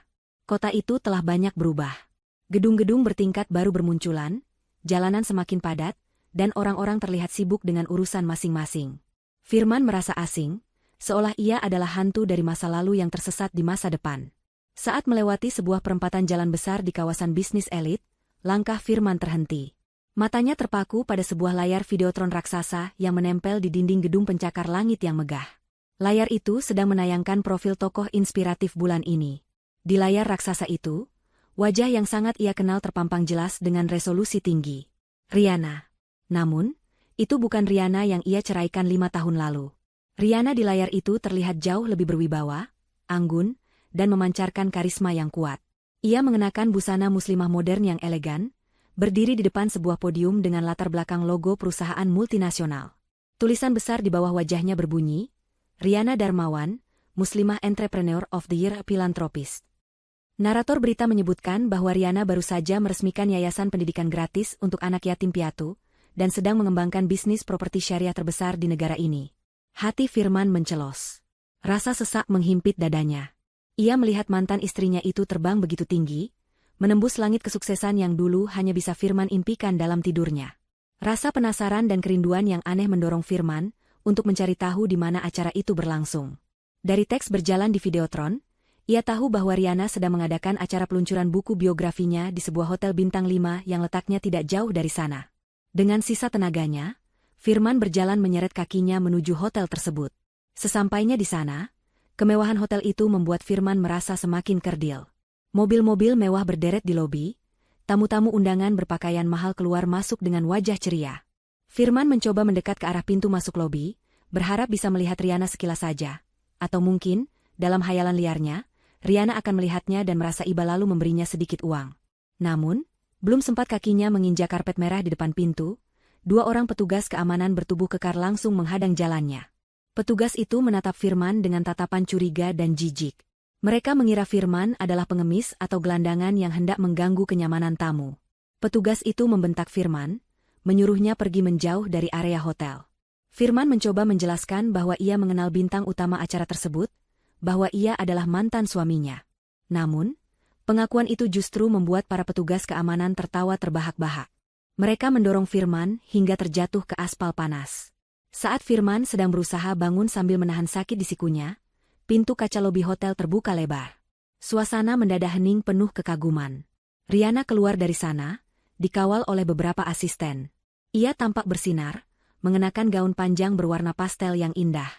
Kota itu telah banyak berubah. Gedung-gedung bertingkat baru bermunculan, jalanan semakin padat, dan orang-orang terlihat sibuk dengan urusan masing-masing. Firman merasa asing, seolah ia adalah hantu dari masa lalu yang tersesat di masa depan. Saat melewati sebuah perempatan jalan besar di kawasan bisnis elit, langkah Firman terhenti. Matanya terpaku pada sebuah layar videotron raksasa yang menempel di dinding gedung pencakar langit yang megah. Layar itu sedang menayangkan profil tokoh inspiratif bulan ini. Di layar raksasa itu, wajah yang sangat ia kenal terpampang jelas dengan resolusi tinggi. Rihanna. Namun, itu bukan Rihanna yang ia ceraikan 5 tahun lalu. Rihanna di layar itu terlihat jauh lebih berwibawa, anggun, dan memancarkan karisma yang kuat. Ia mengenakan busana muslimah modern yang elegan, berdiri di depan sebuah podium dengan latar belakang logo perusahaan multinasional. Tulisan besar di bawah wajahnya berbunyi, Rihanna Darmawan, Muslimah Entrepreneur of the Year Philanthropist. Narator berita menyebutkan bahwa Rihanna baru saja meresmikan yayasan pendidikan gratis untuk anak yatim piatu, dan sedang mengembangkan bisnis properti syariah terbesar di negara ini. Hati Firman mencelos. Rasa sesak menghimpit dadanya. Ia melihat mantan istrinya itu terbang begitu tinggi, menembus langit kesuksesan yang dulu hanya bisa Firman impikan dalam tidurnya. Rasa penasaran dan kerinduan yang aneh mendorong Firman untuk mencari tahu di mana acara itu berlangsung. Dari teks berjalan di videotron, ia tahu bahwa Rihanna sedang mengadakan acara peluncuran buku biografinya di sebuah hotel bintang 5 yang letaknya tidak jauh dari sana. Dengan sisa tenaganya, Firman berjalan menyeret kakinya menuju hotel tersebut. Sesampainya di sana, kemewahan hotel itu membuat Firman merasa semakin kerdil. Mobil-mobil mewah berderet di lobi, tamu-tamu undangan berpakaian mahal keluar masuk dengan wajah ceria. Firman mencoba mendekat ke arah pintu masuk lobi, berharap bisa melihat Rihanna sekilas saja. Atau mungkin, dalam hayalan liarnya, Rihanna akan melihatnya dan merasa iba lalu memberinya sedikit uang. Namun, belum sempat kakinya menginjak karpet merah di depan pintu, 2 orang petugas keamanan bertubuh kekar langsung menghadang jalannya. Petugas itu menatap Firman dengan tatapan curiga dan jijik. Mereka mengira Firman adalah pengemis atau gelandangan yang hendak mengganggu kenyamanan tamu. Petugas itu membentak Firman, menyuruhnya pergi menjauh dari area hotel. Firman mencoba menjelaskan bahwa ia mengenal bintang utama acara tersebut, bahwa ia adalah mantan suaminya. Namun, pengakuan itu justru membuat para petugas keamanan tertawa terbahak-bahak. Mereka mendorong Firman hingga terjatuh ke aspal panas. Saat Firman sedang berusaha bangun sambil menahan sakit di sikunya, pintu kaca lobi hotel terbuka lebar. Suasana mendadak hening penuh kekaguman. Rihanna keluar dari sana, dikawal oleh beberapa asisten. Ia tampak bersinar, mengenakan gaun panjang berwarna pastel yang indah.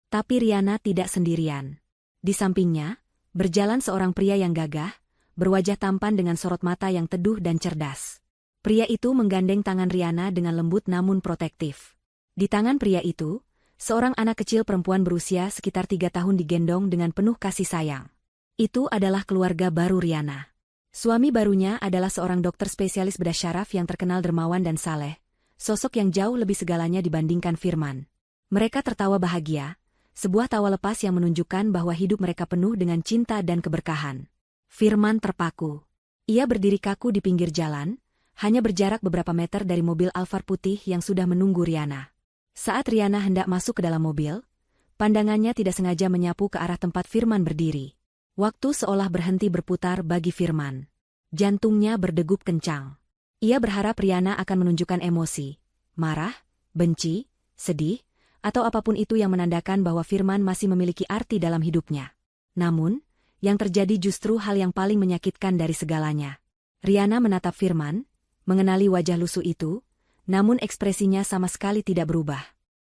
Tapi Rihanna tidak sendirian. Di sampingnya, berjalan seorang pria yang gagah, berwajah tampan dengan sorot mata yang teduh dan cerdas. Pria itu menggandeng tangan Rihanna dengan lembut namun protektif. Di tangan pria itu, seorang anak kecil perempuan berusia sekitar 3 tahun digendong dengan penuh kasih sayang. Itu adalah keluarga baru Rihanna. Suami barunya adalah seorang dokter spesialis bedah syaraf yang terkenal dermawan dan saleh, sosok yang jauh lebih segalanya dibandingkan Firman. Mereka tertawa bahagia, sebuah tawa lepas yang menunjukkan bahwa hidup mereka penuh dengan cinta dan keberkahan. Firman terpaku. Ia berdiri kaku di pinggir jalan, hanya berjarak beberapa meter dari mobil Alphard putih yang sudah menunggu Rihanna. Saat Rihanna hendak masuk ke dalam mobil, pandangannya tidak sengaja menyapu ke arah tempat Firman berdiri. Waktu seolah berhenti berputar bagi Firman. Jantungnya berdegup kencang. Ia berharap Rihanna akan menunjukkan emosi, marah, benci, sedih, atau apapun itu yang menandakan bahwa Firman masih memiliki arti dalam hidupnya. Namun, yang terjadi justru hal yang paling menyakitkan dari segalanya. Rihanna menatap Firman, mengenali wajah lusuh itu, namun ekspresinya sama sekali tidak berubah.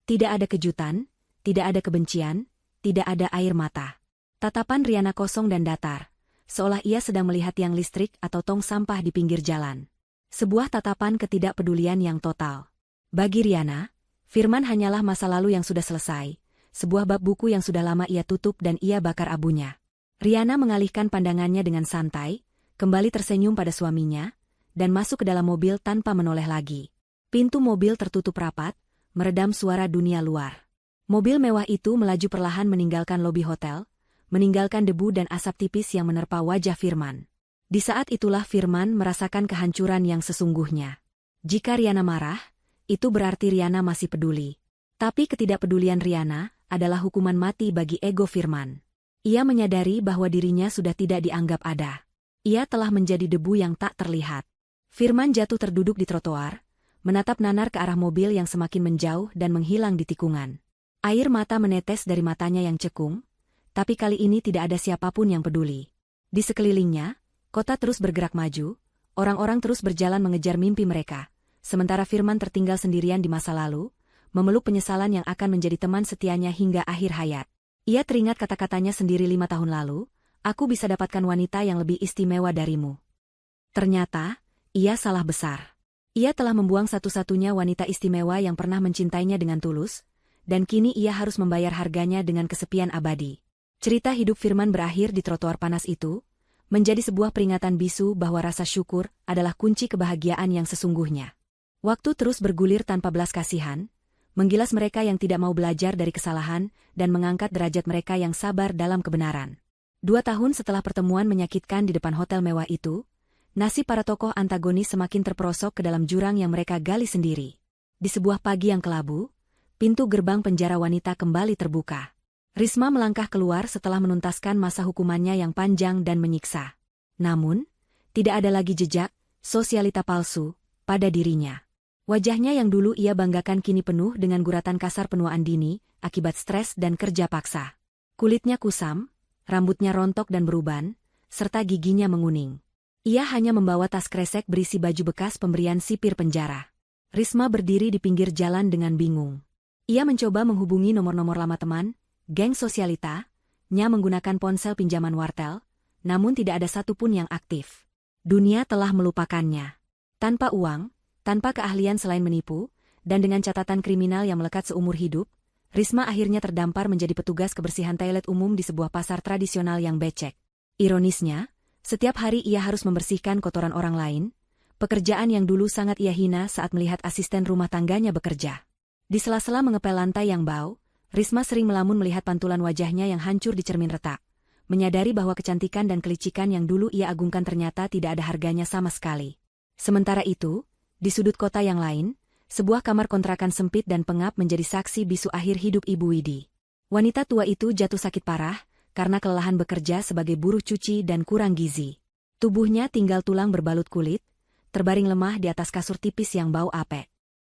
Tidak ada kejutan, tidak ada kebencian, tidak ada air mata. Tatapan Rihanna kosong dan datar, seolah ia sedang melihat tiang listrik atau tong sampah di pinggir jalan. Sebuah tatapan ketidakpedulian yang total. Bagi Rihanna, Firman hanyalah masa lalu yang sudah selesai, sebuah bab buku yang sudah lama ia tutup dan ia bakar abunya. Rihanna mengalihkan pandangannya dengan santai, kembali tersenyum pada suaminya, dan masuk ke dalam mobil tanpa menoleh lagi. Pintu mobil tertutup rapat, meredam suara dunia luar. Mobil mewah itu melaju perlahan meninggalkan lobi hotel, meninggalkan debu dan asap tipis yang menerpa wajah Firman. Di saat itulah Firman merasakan kehancuran yang sesungguhnya. Jika Rihanna marah, itu berarti Rihanna masih peduli. Tapi ketidakpedulian Rihanna adalah hukuman mati bagi ego Firman. Ia menyadari bahwa dirinya sudah tidak dianggap ada. Ia telah menjadi debu yang tak terlihat. Firman jatuh terduduk di trotoar, menatap nanar ke arah mobil yang semakin menjauh dan menghilang di tikungan. Air mata menetes dari matanya yang cekung, tapi kali ini tidak ada siapapun yang peduli. Di sekelilingnya, kota terus bergerak maju, orang-orang terus berjalan mengejar mimpi mereka, sementara Firman tertinggal sendirian di masa lalu, memeluk penyesalan yang akan menjadi teman setianya hingga akhir hayat. Ia teringat kata-katanya sendiri 5 tahun lalu, aku bisa dapatkan wanita yang lebih istimewa darimu. Ternyata, ia salah besar. Ia telah membuang satu-satunya wanita istimewa yang pernah mencintainya dengan tulus, dan kini ia harus membayar harganya dengan kesepian abadi. Cerita hidup Firman berakhir di trotoar panas itu, menjadi sebuah peringatan bisu bahwa rasa syukur adalah kunci kebahagiaan yang sesungguhnya. Waktu terus bergulir tanpa belas kasihan, menggilas mereka yang tidak mau belajar dari kesalahan dan mengangkat derajat mereka yang sabar dalam kebenaran. 2 tahun setelah pertemuan menyakitkan di depan hotel mewah itu, nasib para tokoh antagonis semakin terperosok ke dalam jurang yang mereka gali sendiri. Di sebuah pagi yang kelabu, pintu gerbang penjara wanita kembali terbuka. Risma melangkah keluar setelah menuntaskan masa hukumannya yang panjang dan menyiksa. Namun, tidak ada lagi jejak sosialita palsu pada dirinya. Wajahnya yang dulu ia banggakan kini penuh dengan guratan kasar penuaan dini akibat stres dan kerja paksa. Kulitnya kusam, rambutnya rontok dan beruban, serta giginya menguning. Ia hanya membawa tas kresek berisi baju bekas pemberian sipir penjara. Risma berdiri di pinggir jalan dengan bingung. Ia mencoba menghubungi nomor-nomor lama teman, geng sosialita, nya menggunakan ponsel pinjaman wartel, namun tidak ada satupun yang aktif. Dunia telah melupakannya. Tanpa uang, tanpa keahlian selain menipu, dan dengan catatan kriminal yang melekat seumur hidup, Risma akhirnya terdampar menjadi petugas kebersihan toilet umum di sebuah pasar tradisional yang becek. Ironisnya, setiap hari ia harus membersihkan kotoran orang lain, pekerjaan yang dulu sangat ia hina saat melihat asisten rumah tangganya bekerja. Di sela-sela mengepel lantai yang bau, Risma sering melamun melihat pantulan wajahnya yang hancur di cermin retak, menyadari bahwa kecantikan dan kelicikan yang dulu ia agungkan ternyata tidak ada harganya sama sekali. Sementara itu, di sudut kota yang lain, sebuah kamar kontrakan sempit dan pengap menjadi saksi bisu akhir hidup Ibu Widi. Wanita tua itu jatuh sakit parah, karena kelelahan bekerja sebagai buruh cuci dan kurang gizi. Tubuhnya tinggal tulang berbalut kulit, terbaring lemah di atas kasur tipis yang bau apek.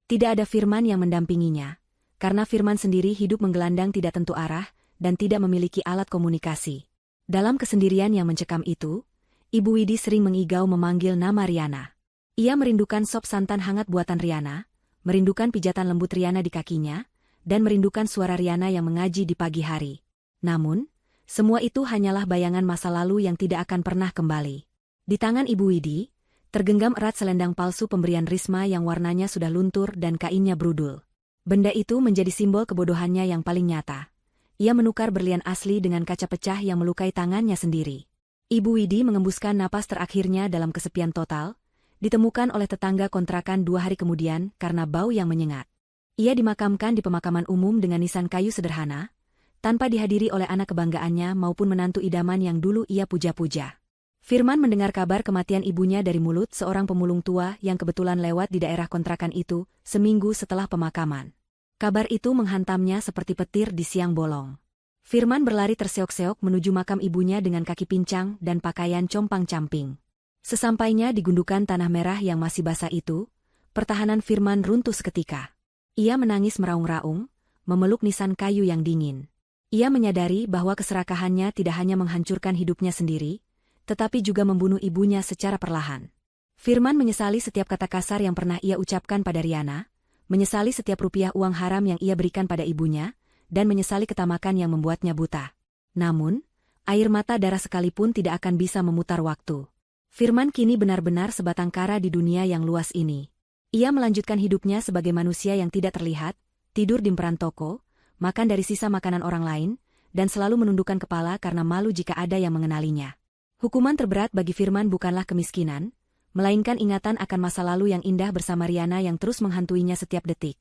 Tidak ada Firman yang mendampinginya, karena Firman sendiri hidup menggelandang tidak tentu arah dan tidak memiliki alat komunikasi. Dalam kesendirian yang mencekam itu, Ibu Widi sering mengigau memanggil nama Riana. Ia merindukan sop santan hangat buatan Riana, merindukan pijatan lembut Riana di kakinya, dan merindukan suara Riana yang mengaji di pagi hari. Namun, semua itu hanyalah bayangan masa lalu yang tidak akan pernah kembali. Di tangan Ibu Widi, tergenggam erat selendang palsu pemberian Risma yang warnanya sudah luntur dan kainnya brudul. Benda itu menjadi simbol kebodohannya yang paling nyata. Ia menukar berlian asli dengan kaca pecah yang melukai tangannya sendiri. Ibu Widi mengembuskan napas terakhirnya dalam kesepian total, ditemukan oleh tetangga kontrakan 2 hari kemudian karena bau yang menyengat. Ia dimakamkan di pemakaman umum dengan nisan kayu sederhana, tanpa dihadiri oleh anak kebanggaannya maupun menantu idaman yang dulu ia puja-puja. Firman mendengar kabar kematian ibunya dari mulut seorang pemulung tua yang kebetulan lewat di daerah kontrakan itu, seminggu setelah pemakaman. Kabar itu menghantamnya seperti petir di siang bolong. Firman berlari terseok-seok menuju makam ibunya dengan kaki pincang dan pakaian compang-camping. Sesampainya di gundukan tanah merah yang masih basah itu, pertahanan Firman runtuh seketika. Ia menangis meraung-raung, memeluk nisan kayu yang dingin. Ia menyadari bahwa keserakahannya tidak hanya menghancurkan hidupnya sendiri, tetapi juga membunuh ibunya secara perlahan. Firman menyesali setiap kata kasar yang pernah ia ucapkan pada Riana, menyesali setiap rupiah uang haram yang ia berikan pada ibunya, dan menyesali ketamakan yang membuatnya buta. Namun, air mata darah sekalipun tidak akan bisa memutar waktu. Firman kini benar-benar sebatang kara di dunia yang luas ini. Ia melanjutkan hidupnya sebagai manusia yang tidak terlihat, tidur di emperan toko, makan dari sisa makanan orang lain, dan selalu menundukkan kepala karena malu jika ada yang mengenalinya. Hukuman terberat bagi Firman bukanlah kemiskinan, melainkan ingatan akan masa lalu yang indah bersama Riana yang terus menghantuinya setiap detik,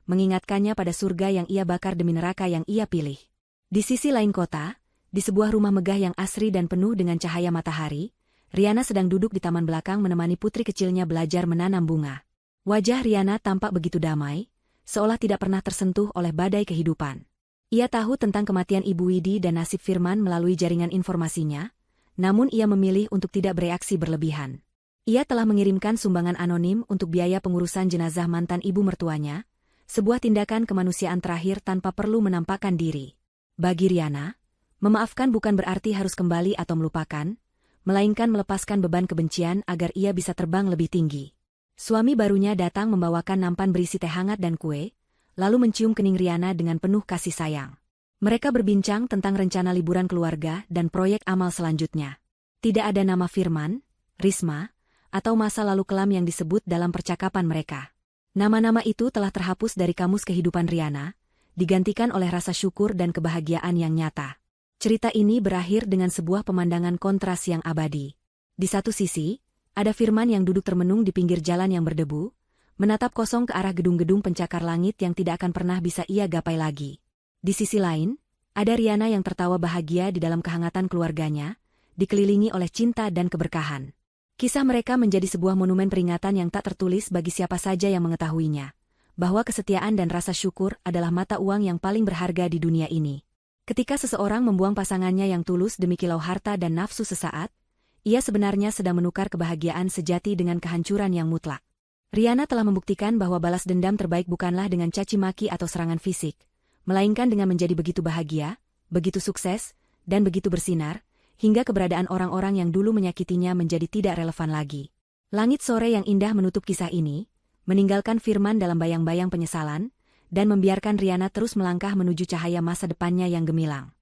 mengingatkannya pada surga yang ia bakar demi neraka yang ia pilih. Di sisi lain kota, di sebuah rumah megah yang asri dan penuh dengan cahaya matahari, Riana sedang duduk di taman belakang menemani putri kecilnya belajar menanam bunga. Wajah Riana tampak begitu damai, seolah tidak pernah tersentuh oleh badai kehidupan. Ia tahu tentang kematian Ibu Widi dan nasib Firman melalui jaringan informasinya, namun ia memilih untuk tidak bereaksi berlebihan. Ia telah mengirimkan sumbangan anonim untuk biaya pengurusan jenazah mantan ibu mertuanya, sebuah tindakan kemanusiaan terakhir tanpa perlu menampakkan diri. Bagi Riana, memaafkan bukan berarti harus kembali atau melupakan, melainkan melepaskan beban kebencian agar ia bisa terbang lebih tinggi. Suami barunya datang membawakan nampan berisi teh hangat dan kue, lalu mencium kening Riana dengan penuh kasih sayang. Mereka berbincang tentang rencana liburan keluarga dan proyek amal selanjutnya. Tidak ada nama Firman, Risma, atau masa lalu kelam yang disebut dalam percakapan mereka. Nama-nama itu telah terhapus dari kamus kehidupan Riana, digantikan oleh rasa syukur dan kebahagiaan yang nyata. Cerita ini berakhir dengan sebuah pemandangan kontras yang abadi. Di satu sisi, ada Firman yang duduk termenung di pinggir jalan yang berdebu, menatap kosong ke arah gedung-gedung pencakar langit yang tidak akan pernah bisa ia gapai lagi. Di sisi lain, ada Riana yang tertawa bahagia di dalam kehangatan keluarganya, dikelilingi oleh cinta dan keberkahan. Kisah mereka menjadi sebuah monumen peringatan yang tak tertulis bagi siapa saja yang mengetahuinya, bahwa kesetiaan dan rasa syukur adalah mata uang yang paling berharga di dunia ini. Ketika seseorang membuang pasangannya yang tulus demi kilau harta dan nafsu sesaat, ia sebenarnya sedang menukar kebahagiaan sejati dengan kehancuran yang mutlak. Riana telah membuktikan bahwa balas dendam terbaik bukanlah dengan caci maki atau serangan fisik, melainkan dengan menjadi begitu bahagia, begitu sukses, dan begitu bersinar, hingga keberadaan orang-orang yang dulu menyakitinya menjadi tidak relevan lagi. Langit sore yang indah menutup kisah ini, meninggalkan Firman dalam bayang-bayang penyesalan, dan membiarkan Riana terus melangkah menuju cahaya masa depannya yang gemilang.